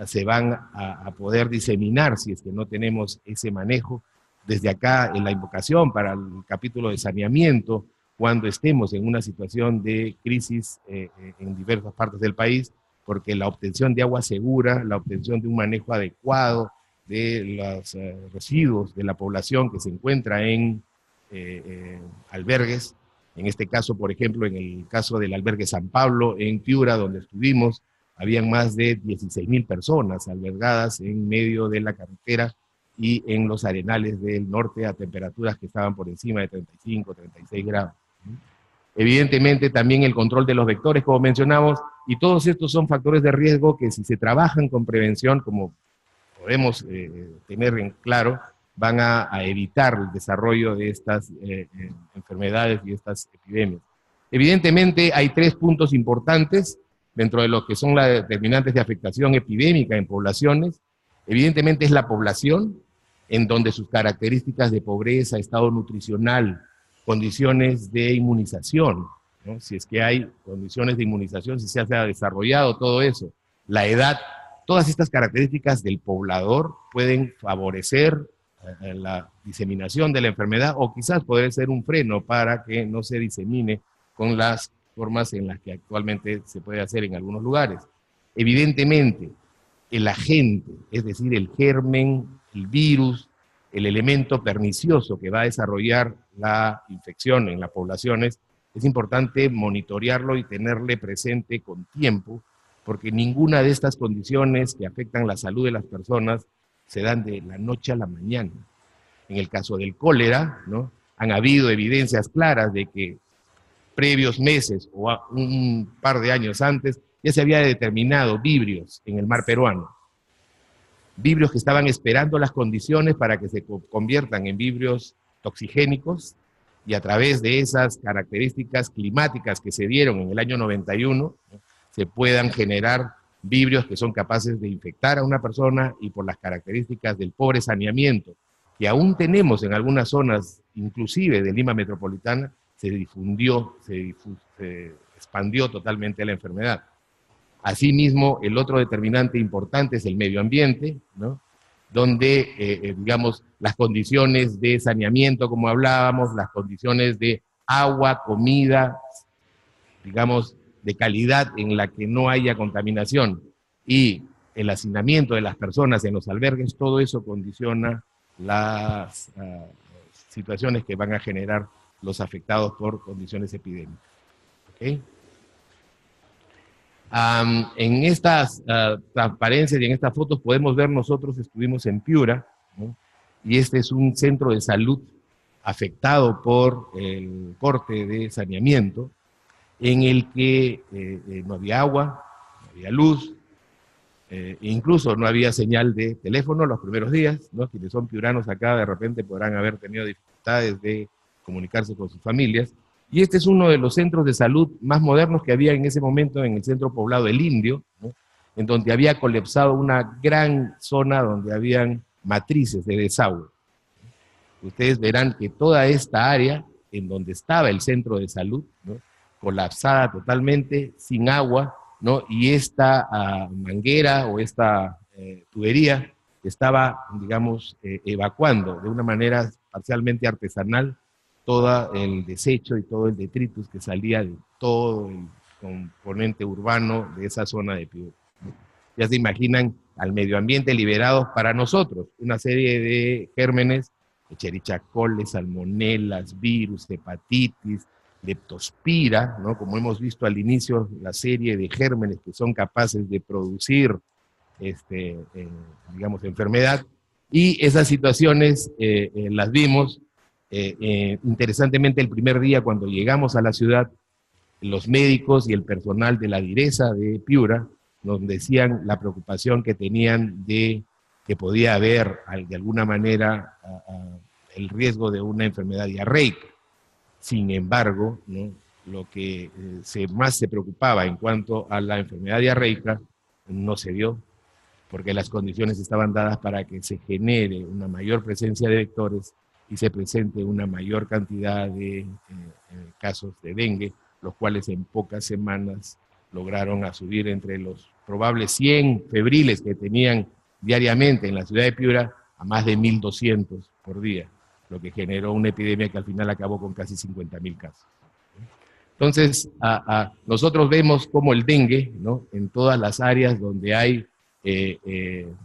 se van a poder diseminar si es que no tenemos ese manejo. Desde acá, en la invocación para el capítulo de saneamiento, cuando estemos en una situación de crisis en diversas partes del país, porque la obtención de agua segura, la obtención de un manejo adecuado de los residuos de la población que se encuentra en albergues, en este caso, por ejemplo, en el caso del albergue San Pablo, en Piura, donde estuvimos, habían más de 16.000 personas albergadas en medio de la carretera y en los arenales del norte a temperaturas que estaban por encima de 35, 36 grados. Evidentemente también el control de los vectores, como mencionamos, y todos estos son factores de riesgo que si se trabajan con prevención, como podemos tener en claro, van a evitar el desarrollo de estas enfermedades y estas epidemias. Evidentemente hay 3 puntos importantes dentro de lo que son las determinantes de afectación epidémica en poblaciones. Evidentemente es la población, en donde sus características de pobreza, estado nutricional, condiciones de inmunización, ¿no?, si es que hay condiciones de inmunización, si se ha desarrollado todo eso, la edad, todas estas características del poblador pueden favorecer la diseminación de la enfermedad, o quizás poder ser un freno para que no se disemine con las formas en las que actualmente se puede hacer en algunos lugares. Evidentemente, el agente, es decir, el germen, el virus, el elemento pernicioso que va a desarrollar la infección en las poblaciones, es importante monitorearlo y tenerle presente con tiempo, porque ninguna de estas condiciones que afectan la salud de las personas se dan de la noche a la mañana. En el caso del cólera, ¿no?, han habido evidencias claras de que previos meses o un par de años antes ya se había determinado vibrios en el mar peruano. Vibrios que estaban esperando las condiciones para que se conviertan en vibrios toxigénicos, y a través de esas características climáticas que se dieron en el año 91, ¿no?, se puedan generar vibrios que son capaces de infectar a una persona, y por las características del pobre saneamiento que aún tenemos en algunas zonas, inclusive de Lima metropolitana, se expandió totalmente la enfermedad. Asimismo, el otro determinante importante es el medio ambiente, ¿no?, donde, digamos, las condiciones de saneamiento, como hablábamos, las condiciones de agua, comida, digamos, de calidad en la que no haya contaminación, y el hacinamiento de las personas en los albergues, todo eso condiciona las situaciones que van a generar los afectados por condiciones epidémicas. ¿Okay? En estas transparencias y en estas fotos podemos ver, nosotros estuvimos en Piura, ¿no?, y este es un centro de salud afectado por el corte de saneamiento, en el que no había agua, no había luz, incluso no había señal de teléfono los primeros días, ¿no? Quienes son piuranos acá de repente podrán haber tenido dificultades de comunicarse con sus familias, Y este es uno de los centros de salud más modernos que había en ese momento en el centro poblado del Indio, ¿no? En donde había colapsado una gran zona donde habían matrices de desagüe. Ustedes verán que toda esta área, en donde estaba el centro de salud, ¿no?, colapsada totalmente, sin agua, ¿no?, y esta manguera o esta tubería estaba, digamos, evacuando de una manera parcialmente artesanal todo el desecho y todo el detritus que salía de todo el componente urbano de esa zona de Piura. Ya se imaginan al medio ambiente liberados para nosotros, una serie de gérmenes, cherichacoles, salmonelas, virus, hepatitis, leptospira, ¿no?, como hemos visto al inicio, la serie de gérmenes que son capaces de producir, digamos, enfermedad, y esas situaciones las vimos. Interesantemente, el primer día cuando llegamos a la ciudad, los médicos y el personal de la direza de Piura nos decían la preocupación que tenían de que podía haber de alguna manera el riesgo de una enfermedad diarreica. Sin embargo, ¿no?, lo que más se preocupaba en cuanto a la enfermedad diarreica no se dio, porque las condiciones estaban dadas para que se genere una mayor presencia de vectores y se presente una mayor cantidad de casos de dengue, los cuales en pocas semanas lograron a subir entre los probables 100 febriles que tenían diariamente en la ciudad de Piura a más de 1.200 por día, lo que generó una epidemia que al final acabó con casi 50.000 casos. Entonces, nosotros vemos como el dengue, ¿no?, en todas las áreas donde hay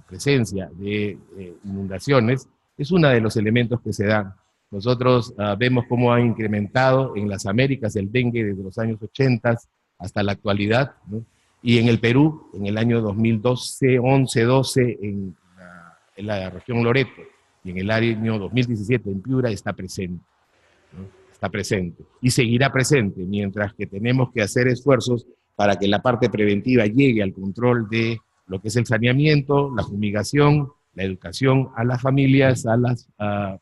presencia de inundaciones, es uno de los elementos que se dan. Nosotros vemos cómo ha incrementado en las Américas el dengue desde los años 80 hasta la actualidad, ¿no? Y en el Perú, en el año 2012, 11-12, en la región Loreto, y en el año 2017 en Piura está presente, ¿no? Está presente y seguirá presente, mientras que tenemos que hacer esfuerzos para que la parte preventiva llegue al control de lo que es el saneamiento, la fumigación, la educación a las familias, a las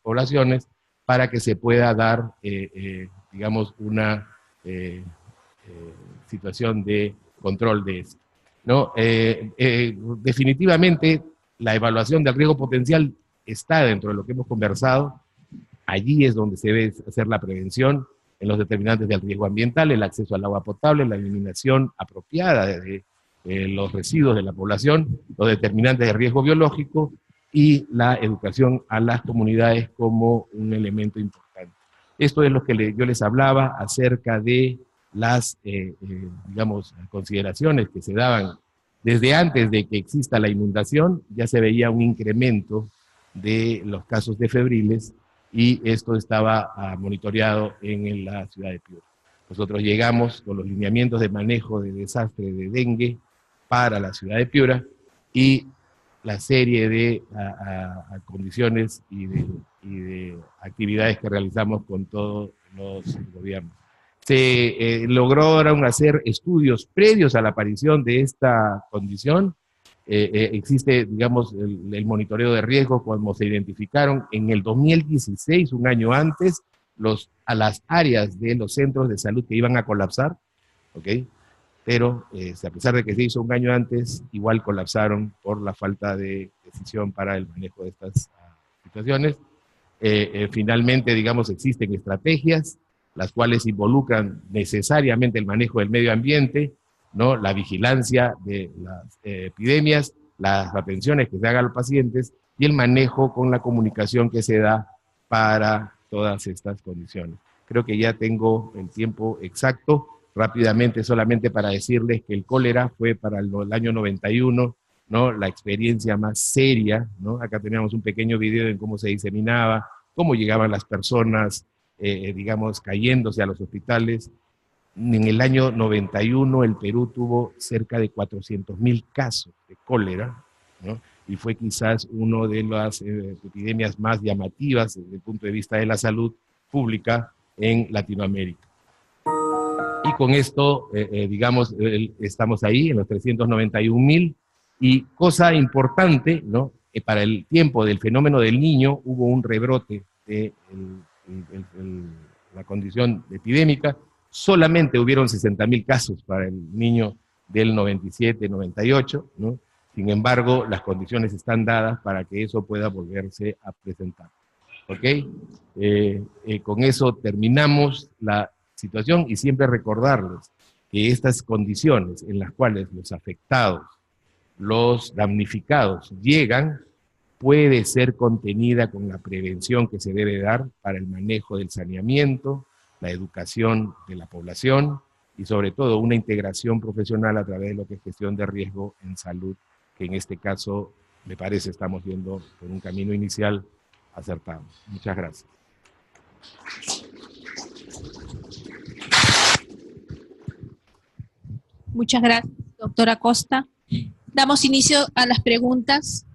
poblaciones, para que se pueda dar, digamos, una situación de control de esto, ¿no? Definitivamente, la evaluación del riesgo potencial está dentro de lo que hemos conversado. Allí es donde se debe hacer la prevención en los determinantes del riesgo ambiental, el acceso al agua potable, la eliminación apropiada de los residuos de la población, los determinantes de riesgo biológico y la educación a las comunidades como un elemento importante. Esto es lo que yo les hablaba acerca de las, digamos, consideraciones que se daban desde antes de que exista la inundación. Ya se veía un incremento de los casos de febriles y esto estaba monitoreado en la ciudad de Piura. Nosotros llegamos con los lineamientos de manejo de desastre de dengue para la ciudad de Piura y la serie de condiciones y de actividades que realizamos con todos los gobiernos. Se lograron hacer estudios previos a la aparición de esta condición. Existe, digamos, el monitoreo de riesgo cuando se identificaron en el 2016, un año antes, a las áreas de los centros de salud que iban a colapsar, ¿ok? Pero a pesar de que se hizo un año antes, igual colapsaron por la falta de decisión para el manejo de estas situaciones. Finalmente, digamos, existen estrategias, las cuales involucran necesariamente el manejo del medio ambiente, ¿no?, la vigilancia de las epidemias, las atenciones que se hagan a los pacientes y el manejo con la comunicación que se da para todas estas condiciones. Creo que ya tengo el tiempo exacto. Rápidamente, solamente para decirles que el cólera fue para el año 91, ¿no?, la experiencia más seria, ¿no? Acá teníamos un pequeño video en cómo se diseminaba, cómo llegaban las personas, digamos, cayéndose a los hospitales. En el año 91 el Perú tuvo cerca de 400.000 casos de cólera, ¿no?, y fue quizás una de las epidemias más llamativas desde el punto de vista de la salud pública en Latinoamérica. Y con esto, digamos, estamos ahí en los 391.000. Y cosa importante, ¿no?, para el tiempo del fenómeno del Niño hubo un rebrote del la condición epidémica, solamente hubieron 60.000 casos para el niño del 97, 98, ¿no? Sin embargo, las condiciones están dadas para que eso pueda volverse a presentar. ¿Ok? Con eso terminamos la situación y siempre recordarles que estas condiciones en las cuales los afectados, los damnificados llegan, puede ser contenida con la prevención que se debe dar para el manejo del saneamiento, la educación de la población y sobre todo una integración profesional a través de lo que es gestión de riesgo en salud, que en este caso me parece estamos yendo por un camino inicial acertado. Muchas gracias. Muchas gracias, doctora Costa. Damos inicio a las preguntas.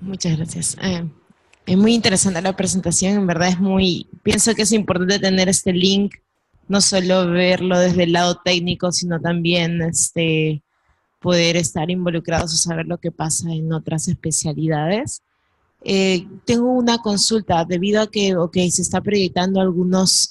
Muchas gracias. Es muy interesante la presentación, en verdad pienso que es importante tener este link, no solo verlo desde el lado técnico, sino también poder estar involucrados o saber lo que pasa en otras especialidades. Tengo una consulta, debido a que se está proyectando algunos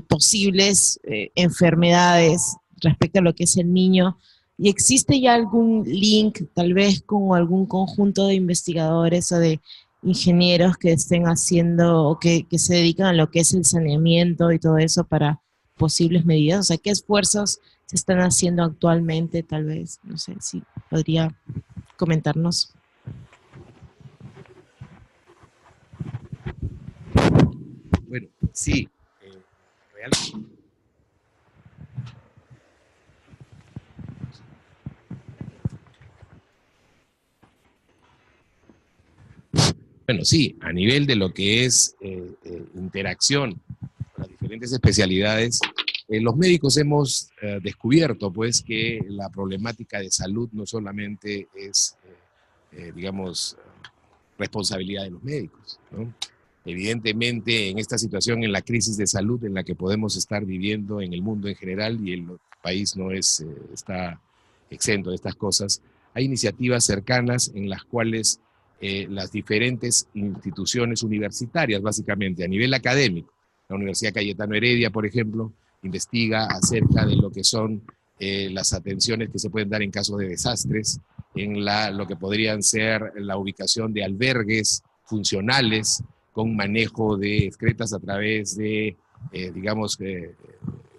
posibles enfermedades respecto a lo que es el niño. ¿Y existe ya algún link, tal vez con algún conjunto de investigadores o de ingenieros que estén haciendo o que se dedican a lo que es el saneamiento y todo eso para posibles medidas? O sea, ¿qué esfuerzos se están haciendo actualmente? Tal vez, no sé si podría comentarnos. Bueno, sí, realmente. Bueno, sí, a nivel de lo que es interacción con las diferentes especialidades, los médicos hemos descubierto pues que la problemática de salud no solamente es, digamos, responsabilidad de los médicos, ¿no? Evidentemente, en esta situación, en la crisis de salud en la que podemos estar viviendo en el mundo en general, y el país no está exento de estas cosas, hay iniciativas cercanas en las cuales las diferentes instituciones universitarias, básicamente a nivel académico, la Universidad Cayetano Heredia, por ejemplo, investiga acerca de lo que son las atenciones que se pueden dar en casos de desastres, en lo que podrían ser la ubicación de albergues funcionales con manejo de excretas a través de, digamos,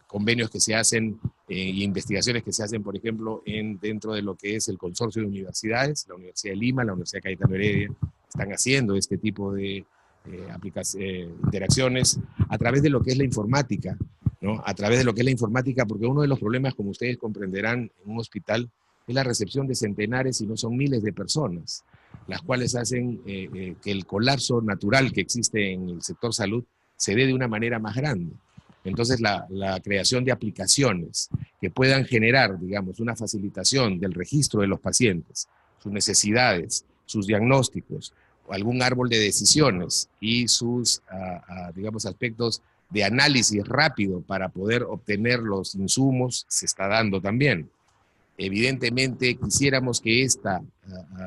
convenios que se hacen y investigaciones que se hacen, por ejemplo, dentro de lo que es el consorcio de universidades, la Universidad de Lima, la Universidad Cayetano Heredia, están haciendo este tipo de interacciones a través de lo que es la informática, ¿no? A través de lo que es la informática, porque uno de los problemas, como ustedes comprenderán, en un hospital es la recepción de centenares, si no son miles de personas, las cuales hacen que el colapso natural que existe en el sector salud se dé de una manera más grande. Entonces, la creación de aplicaciones que puedan generar, digamos, una facilitación del registro de los pacientes, sus necesidades, sus diagnósticos, o algún árbol de decisiones y sus, digamos, aspectos de análisis rápido para poder obtener los insumos, se está dando también. Evidentemente, quisiéramos que esta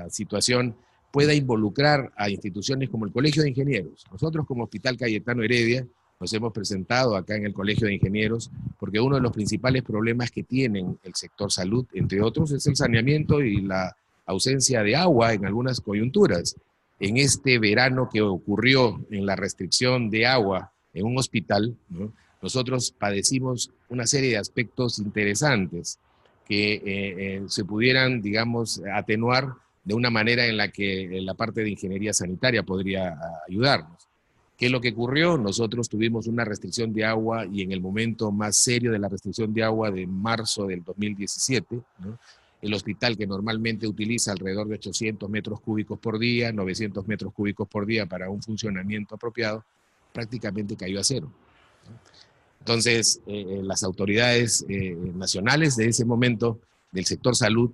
situación pueda involucrar a instituciones como el Colegio de Ingenieros. Nosotros, como Hospital Cayetano Heredia, nos hemos presentado acá en el Colegio de Ingenieros porque uno de los principales problemas que tienen el sector salud, entre otros, es el saneamiento y la ausencia de agua en algunas coyunturas. En este verano que ocurrió en la restricción de agua en un hospital, ¿no?, nosotros padecimos una serie de aspectos interesantes que se pudieran, digamos, atenuar de una manera en la que la parte de ingeniería sanitaria podría ayudarnos. ¿Qué es lo que ocurrió? Nosotros tuvimos una restricción de agua y en el momento más serio de la restricción de agua de marzo del 2017, ¿no?, el hospital, que normalmente utiliza alrededor de 800 metros cúbicos por día, 900 metros cúbicos por día para un funcionamiento apropiado, prácticamente cayó a cero. Entonces, las autoridades nacionales de ese momento, del sector salud,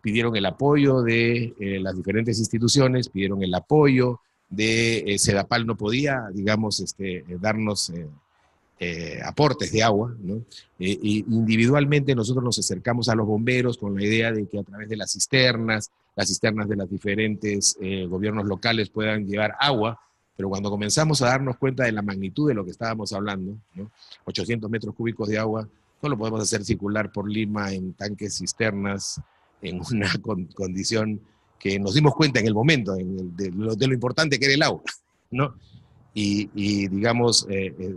pidieron el apoyo de las diferentes instituciones, pidieron el apoyo de Sedapal. No podía, digamos, darnos aportes de agua, ¿no? Y individualmente nosotros nos acercamos a los bomberos con la idea de que a través de las cisternas de los diferentes gobiernos locales puedan llevar agua, pero cuando comenzamos a darnos cuenta de la magnitud de lo que estábamos hablando, ¿no? 800 metros cúbicos de agua, no lo podemos hacer circular por Lima en tanques cisternas, en una condición que nos dimos cuenta en el momento de lo importante que era el agua, ¿no? Y digamos,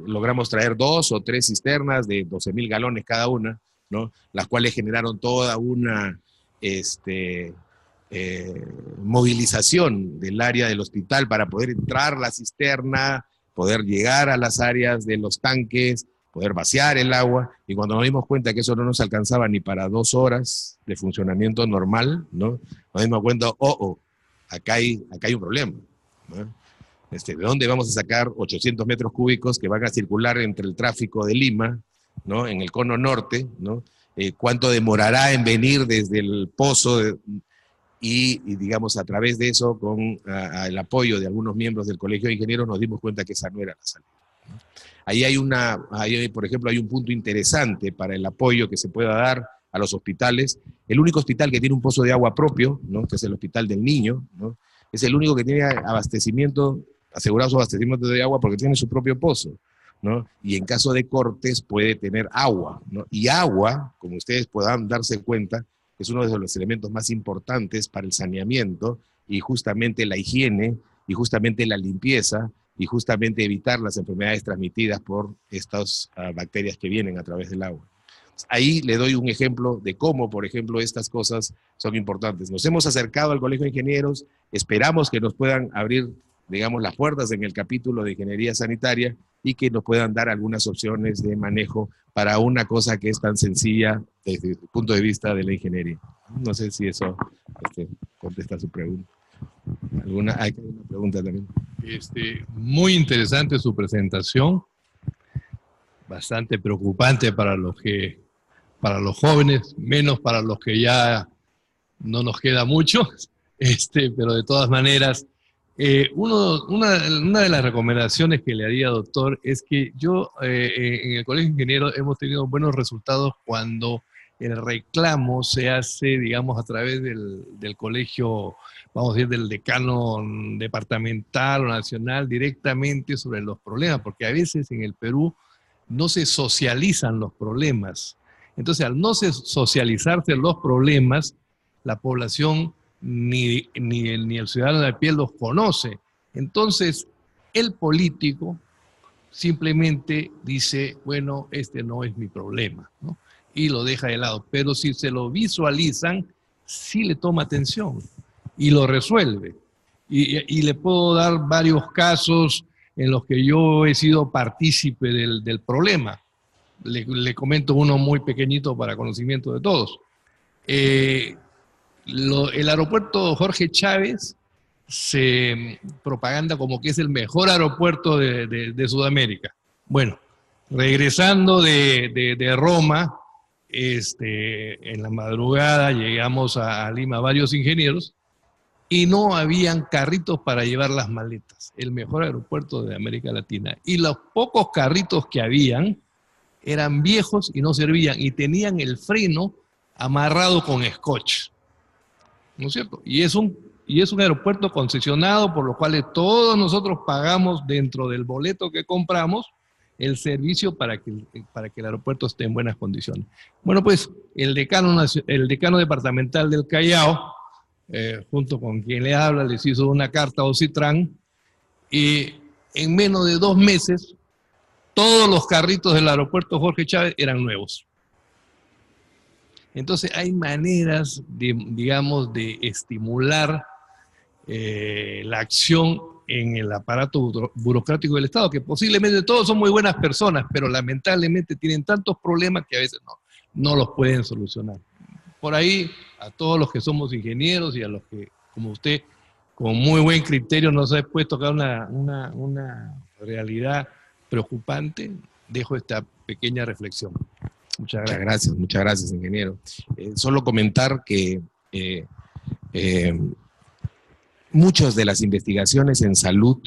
logramos traer 2 o 3 cisternas de 12.000 galones cada una, ¿no? Las cuales generaron toda una movilización del área del hospital para poder entrar la cisterna, poder llegar a las áreas de los tanques, poder vaciar el agua, y cuando nos dimos cuenta que eso no nos alcanzaba ni para 2 horas de funcionamiento normal, ¿no? Nos dimos cuenta, acá hay un problema, ¿no? ¿De dónde vamos a sacar 800 metros cúbicos que van a circular entre el tráfico de Lima, ¿no? En el cono norte, ¿no? ¿Cuánto demorará en venir desde el pozo? Y digamos, a través de eso, con el apoyo de algunos miembros del Colegio de Ingenieros, nos dimos cuenta que esa no era la salida, ¿no? Ahí por ejemplo, hay un punto interesante para el apoyo que se pueda dar a los hospitales. El único hospital que tiene un pozo de agua propio, ¿no? Que es el Hospital del Niño, ¿no? Es el único que tiene asegurado su abastecimiento de agua porque tiene su propio pozo, ¿no? Y en caso de cortes puede tener agua, ¿no? Y agua, como ustedes puedan darse cuenta, es uno de los elementos más importantes para el saneamiento y justamente la higiene y justamente la limpieza y justamente evitar las enfermedades transmitidas por estas bacterias que vienen a través del agua. Ahí le doy un ejemplo de cómo, por ejemplo, estas cosas son importantes. Nos hemos acercado al Colegio de Ingenieros, esperamos que nos puedan abrir, digamos, las puertas en el capítulo de Ingeniería Sanitaria y que nos puedan dar algunas opciones de manejo para una cosa que es tan sencilla desde el punto de vista de la ingeniería. No sé si eso contesta su pregunta. Hay una pregunta también. Muy interesante su presentación, bastante preocupante para los jóvenes, menos para los que ya no nos queda mucho, pero de todas maneras, una de las recomendaciones que le haría, doctor, es que yo en el Colegio de Ingenieros hemos tenido buenos resultados cuando el reclamo se hace, digamos, a través del colegio, vamos a decir, del decano departamental o nacional, directamente sobre los problemas, porque a veces en el Perú no se socializan los problemas. Entonces, al no socializarse los problemas, la población ni el ciudadano de a pie los conoce. Entonces, el político simplemente dice, bueno, este no es mi problema, ¿no? Y lo deja de lado. Pero si se lo visualizan, sí le toma atención y lo resuelve. Y le puedo dar varios casos en los que yo he sido partícipe del problema. Le comento uno muy pequeñito para conocimiento de todos. El aeropuerto Jorge Chávez se propaganda como que es el mejor aeropuerto de Sudamérica. Bueno, regresando de Roma, en la madrugada llegamos a Lima varios ingenieros y no habían carritos para llevar las maletas. El mejor aeropuerto de América Latina. Y los pocos carritos que habían eran viejos y no servían y tenían el freno amarrado con scotch. ¿No es cierto? Y es un aeropuerto concesionado, por lo cual todos nosotros pagamos dentro del boleto que compramos el servicio para que el aeropuerto esté en buenas condiciones. Bueno, pues el decano departamental del Callao, junto con quien le habla, les hizo una carta a Ocitran y en menos de 2 meses todos los carritos del aeropuerto Jorge Chávez eran nuevos. Entonces hay maneras, digamos, de estimular la acción en el aparato burocrático del Estado, que posiblemente todos son muy buenas personas, pero lamentablemente tienen tantos problemas que a veces no los pueden solucionar. por ahí a todos los que somos ingenieros y a los que, como usted, con muy buen criterio nos ha expuesto acá una realidad preocupante, dejo esta pequeña reflexión. Muchas gracias. Muchas gracias, ingeniero. Solo comentar que muchas de las investigaciones en salud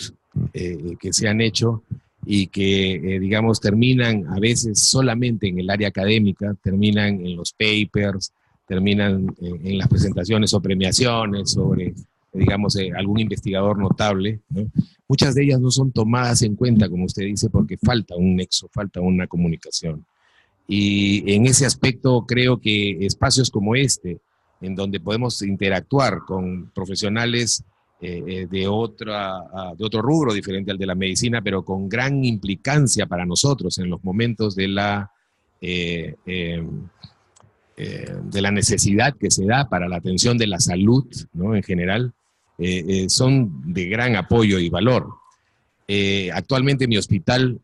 que se han hecho y que, digamos, terminan a veces solamente en el área académica, terminan en los papers, terminan en las presentaciones o premiaciones sobre, digamos, algún investigador notable, ¿no? Muchas de ellas no son tomadas en cuenta, como usted dice, porque falta un nexo, falta una comunicación. Y en ese aspecto creo que espacios como este, en donde podemos interactuar con profesionales de otro rubro diferente al de la medicina, pero con gran implicancia para nosotros en los momentos de la necesidad que se da para la atención de la salud, ¿no? En general, son de gran apoyo y valor. Actualmente mi hospital,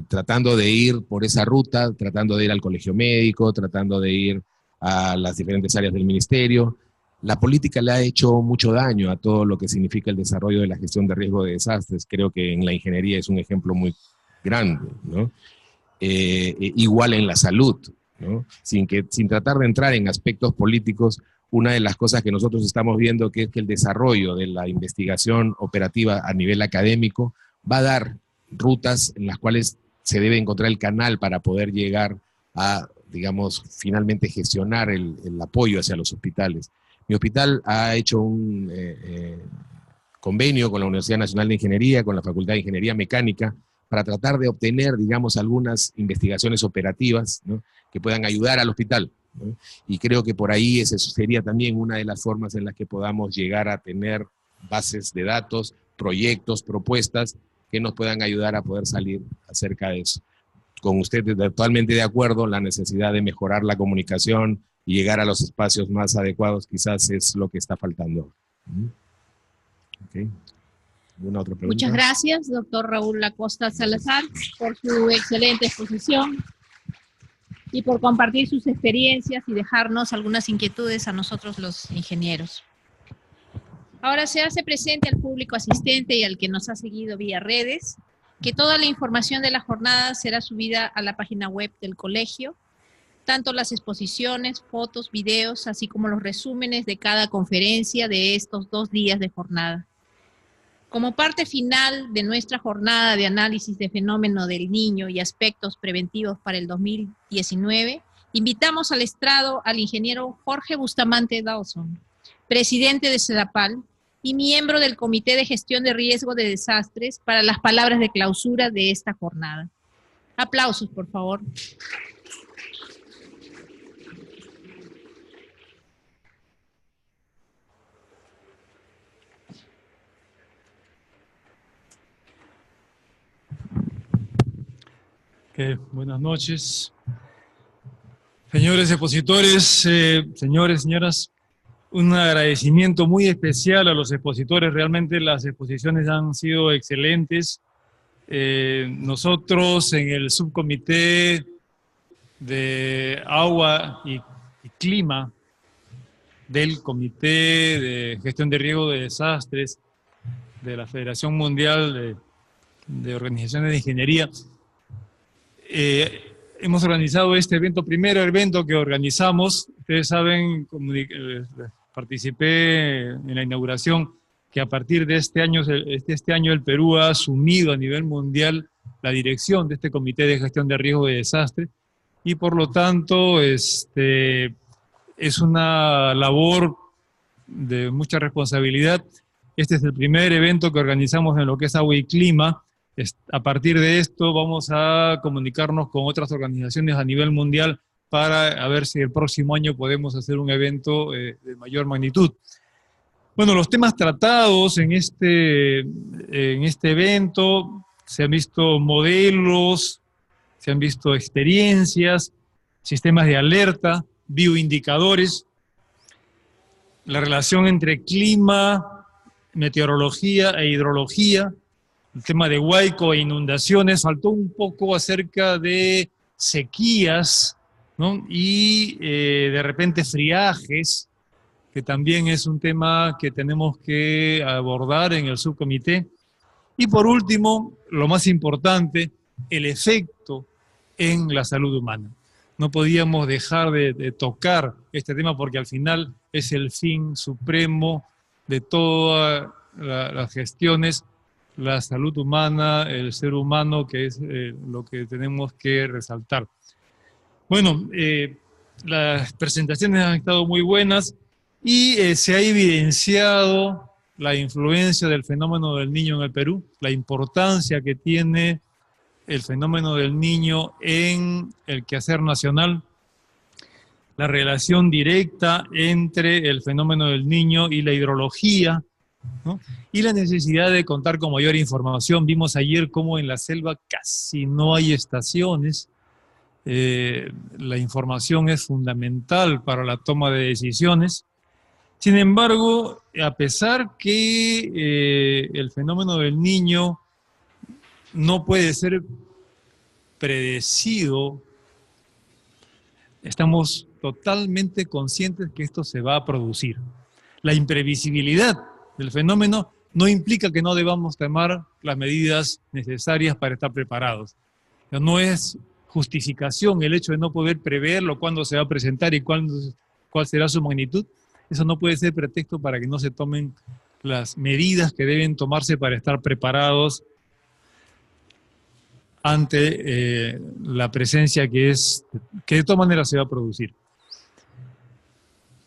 tratando de ir por esa ruta, tratando de ir al colegio médico, tratando de ir a las diferentes áreas del ministerio, la política le ha hecho mucho daño a todo lo que significa el desarrollo de la gestión de riesgo de desastres. Creo que en la ingeniería es un ejemplo muy grande, ¿no? Igual en la salud, ¿no? Sin tratar de entrar en aspectos políticos, una de las cosas que nosotros estamos viendo que es que el desarrollo de la investigación operativa a nivel académico va a dar rutas en las cuales se debe encontrar el canal para poder llegar a, digamos, finalmente gestionar el apoyo hacia los hospitales. Mi hospital ha hecho un convenio con la Universidad Nacional de Ingeniería, con la Facultad de Ingeniería Mecánica, para tratar de obtener, digamos, algunas investigaciones operativas, ¿no?, que puedan ayudar al hospital, ¿no? Y creo que por ahí esa sería también una de las formas en las que podamos llegar a tener bases de datos, proyectos, propuestas que nos puedan ayudar a poder salir acerca de eso. Con usted totalmente de acuerdo, la necesidad de mejorar la comunicación y llegar a los espacios más adecuados quizás es lo que está faltando. Okay. ¿Alguna otra pregunta? Muchas gracias, doctor Raúl Acosta Salazar, por su excelente exposición y por compartir sus experiencias y dejarnos algunas inquietudes a nosotros los ingenieros. Ahora se hace presente al público asistente y al que nos ha seguido vía redes que toda la información de la jornada será subida a la página web del colegio, tanto las exposiciones, fotos, videos, así como los resúmenes de cada conferencia de estos 2 días de jornada. Como parte final de nuestra jornada de análisis de fenómeno del niño y aspectos preventivos para el 2019, invitamos al estrado al ingeniero Jorge Bustamante Dawson, presidente de CEDAPAL y miembro del Comité de Gestión de Riesgo de Desastres, para las palabras de clausura de esta jornada. Aplausos, por favor. Buenas noches. Señores expositores, señores, señoras, un agradecimiento muy especial a los expositores. Realmente las exposiciones han sido excelentes. Nosotros en el subcomité de agua y clima del Comité de Gestión de Riesgo de Desastres de la Federación Mundial de Organizaciones de Ingeniería, hemos organizado este evento, primer evento que organizamos. Ustedes saben, participé en la inauguración, que a partir de este año el Perú ha asumido a nivel mundial la dirección de este Comité de Gestión de Riesgo de Desastre, y por lo tanto es una labor de mucha responsabilidad. Este es el primer evento que organizamos en lo que es agua y clima. A partir de esto vamos a comunicarnos con otras organizaciones a nivel mundial para ver si el próximo año podemos hacer un evento de mayor magnitud. Bueno, los temas tratados en este evento, se han visto modelos, se han visto experiencias, sistemas de alerta, bioindicadores, la relación entre clima, meteorología e hidrología, el tema de huaico e inundaciones. Faltó un poco acerca de sequías, ¿no? Y de repente friajes, que también es un tema que tenemos que abordar en el subcomité. Y por último, lo más importante, el efecto en la salud humana. No podíamos dejar de tocar este tema porque al final es el fin supremo de todas las gestiones, la salud humana, el ser humano, que es lo que tenemos que resaltar. Bueno, las presentaciones han estado muy buenas y se ha evidenciado la influencia del fenómeno del niño en el Perú, la importancia que tiene el fenómeno del niño en el quehacer nacional, la relación directa entre el fenómeno del niño y la hidrología, ¿no? Y la necesidad de contar con mayor información. Vimos ayer cómo en la selva casi no hay estaciones. La información es fundamental para la toma de decisiones. Sin embargo, a pesar que el fenómeno del niño no puede ser predecido, estamos totalmente conscientes que esto se va a producir. La imprevisibilidad del fenómeno no implica que no debamos tomar las medidas necesarias para estar preparados. No es justificación el hecho de no poder preverlo, cuándo se va a presentar y cuál será su magnitud. Eso no puede ser pretexto para que no se tomen las medidas que deben tomarse para estar preparados ante la presencia que de todas maneras se va a producir.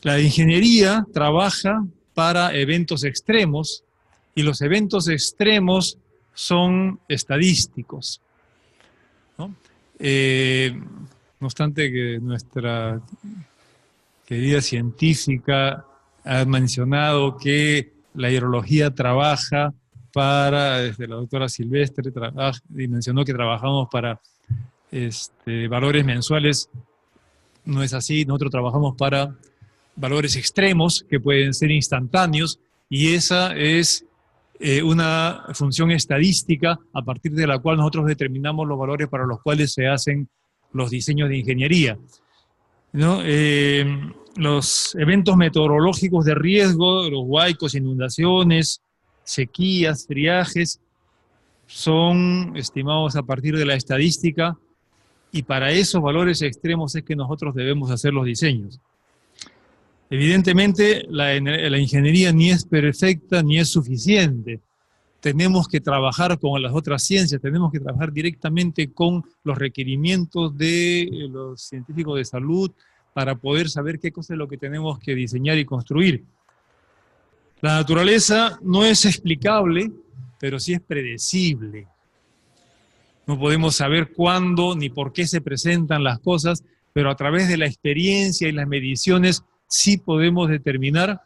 La ingeniería trabaja para eventos extremos y los eventos extremos son estadísticos, ¿no? No obstante que nuestra querida científica ha mencionado que la hidrología trabaja desde la doctora Silvestre, y mencionó que trabajamos para valores mensuales. No es así, nosotros trabajamos para valores extremos que pueden ser instantáneos y esa es una función estadística a partir de la cual nosotros determinamos los valores para los cuales se hacen los diseños de ingeniería, ¿no? Los eventos meteorológicos de riesgo, los huaicos, inundaciones, sequías, friajes, son estimados a partir de la estadística y para esos valores extremos es que nosotros debemos hacer los diseños. Evidentemente, la ingeniería ni es perfecta ni es suficiente. Tenemos que trabajar con las otras ciencias, tenemos que trabajar directamente con los requerimientos de los científicos de salud para poder saber qué cosa es lo que tenemos que diseñar y construir. La naturaleza no es explicable, pero sí es predecible. No podemos saber cuándo ni por qué se presentan las cosas, pero a través de la experiencia y las mediciones sí podemos determinar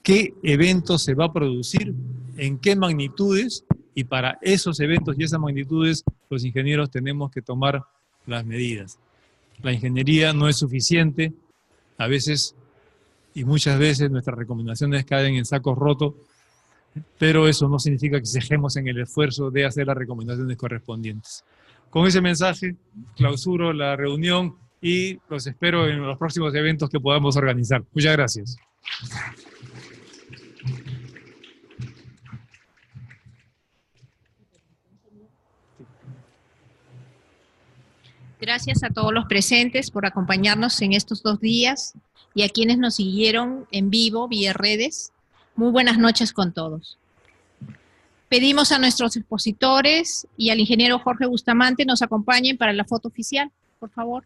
qué evento se va a producir, en qué magnitudes, y para esos eventos y esas magnitudes los ingenieros tenemos que tomar las medidas. La ingeniería no es suficiente, a veces y muchas veces nuestras recomendaciones caen en sacos rotos, pero eso no significa que cejemos en el esfuerzo de hacer las recomendaciones correspondientes. Con ese mensaje clausuro la reunión y los espero en los próximos eventos que podamos organizar. Muchas gracias. Gracias a todos los presentes por acompañarnos en estos 2 días y a quienes nos siguieron en vivo vía redes. Muy buenas noches con todos. Pedimos a nuestros expositores y al ingeniero Jorge Bustamante nos acompañen para la foto oficial, por favor.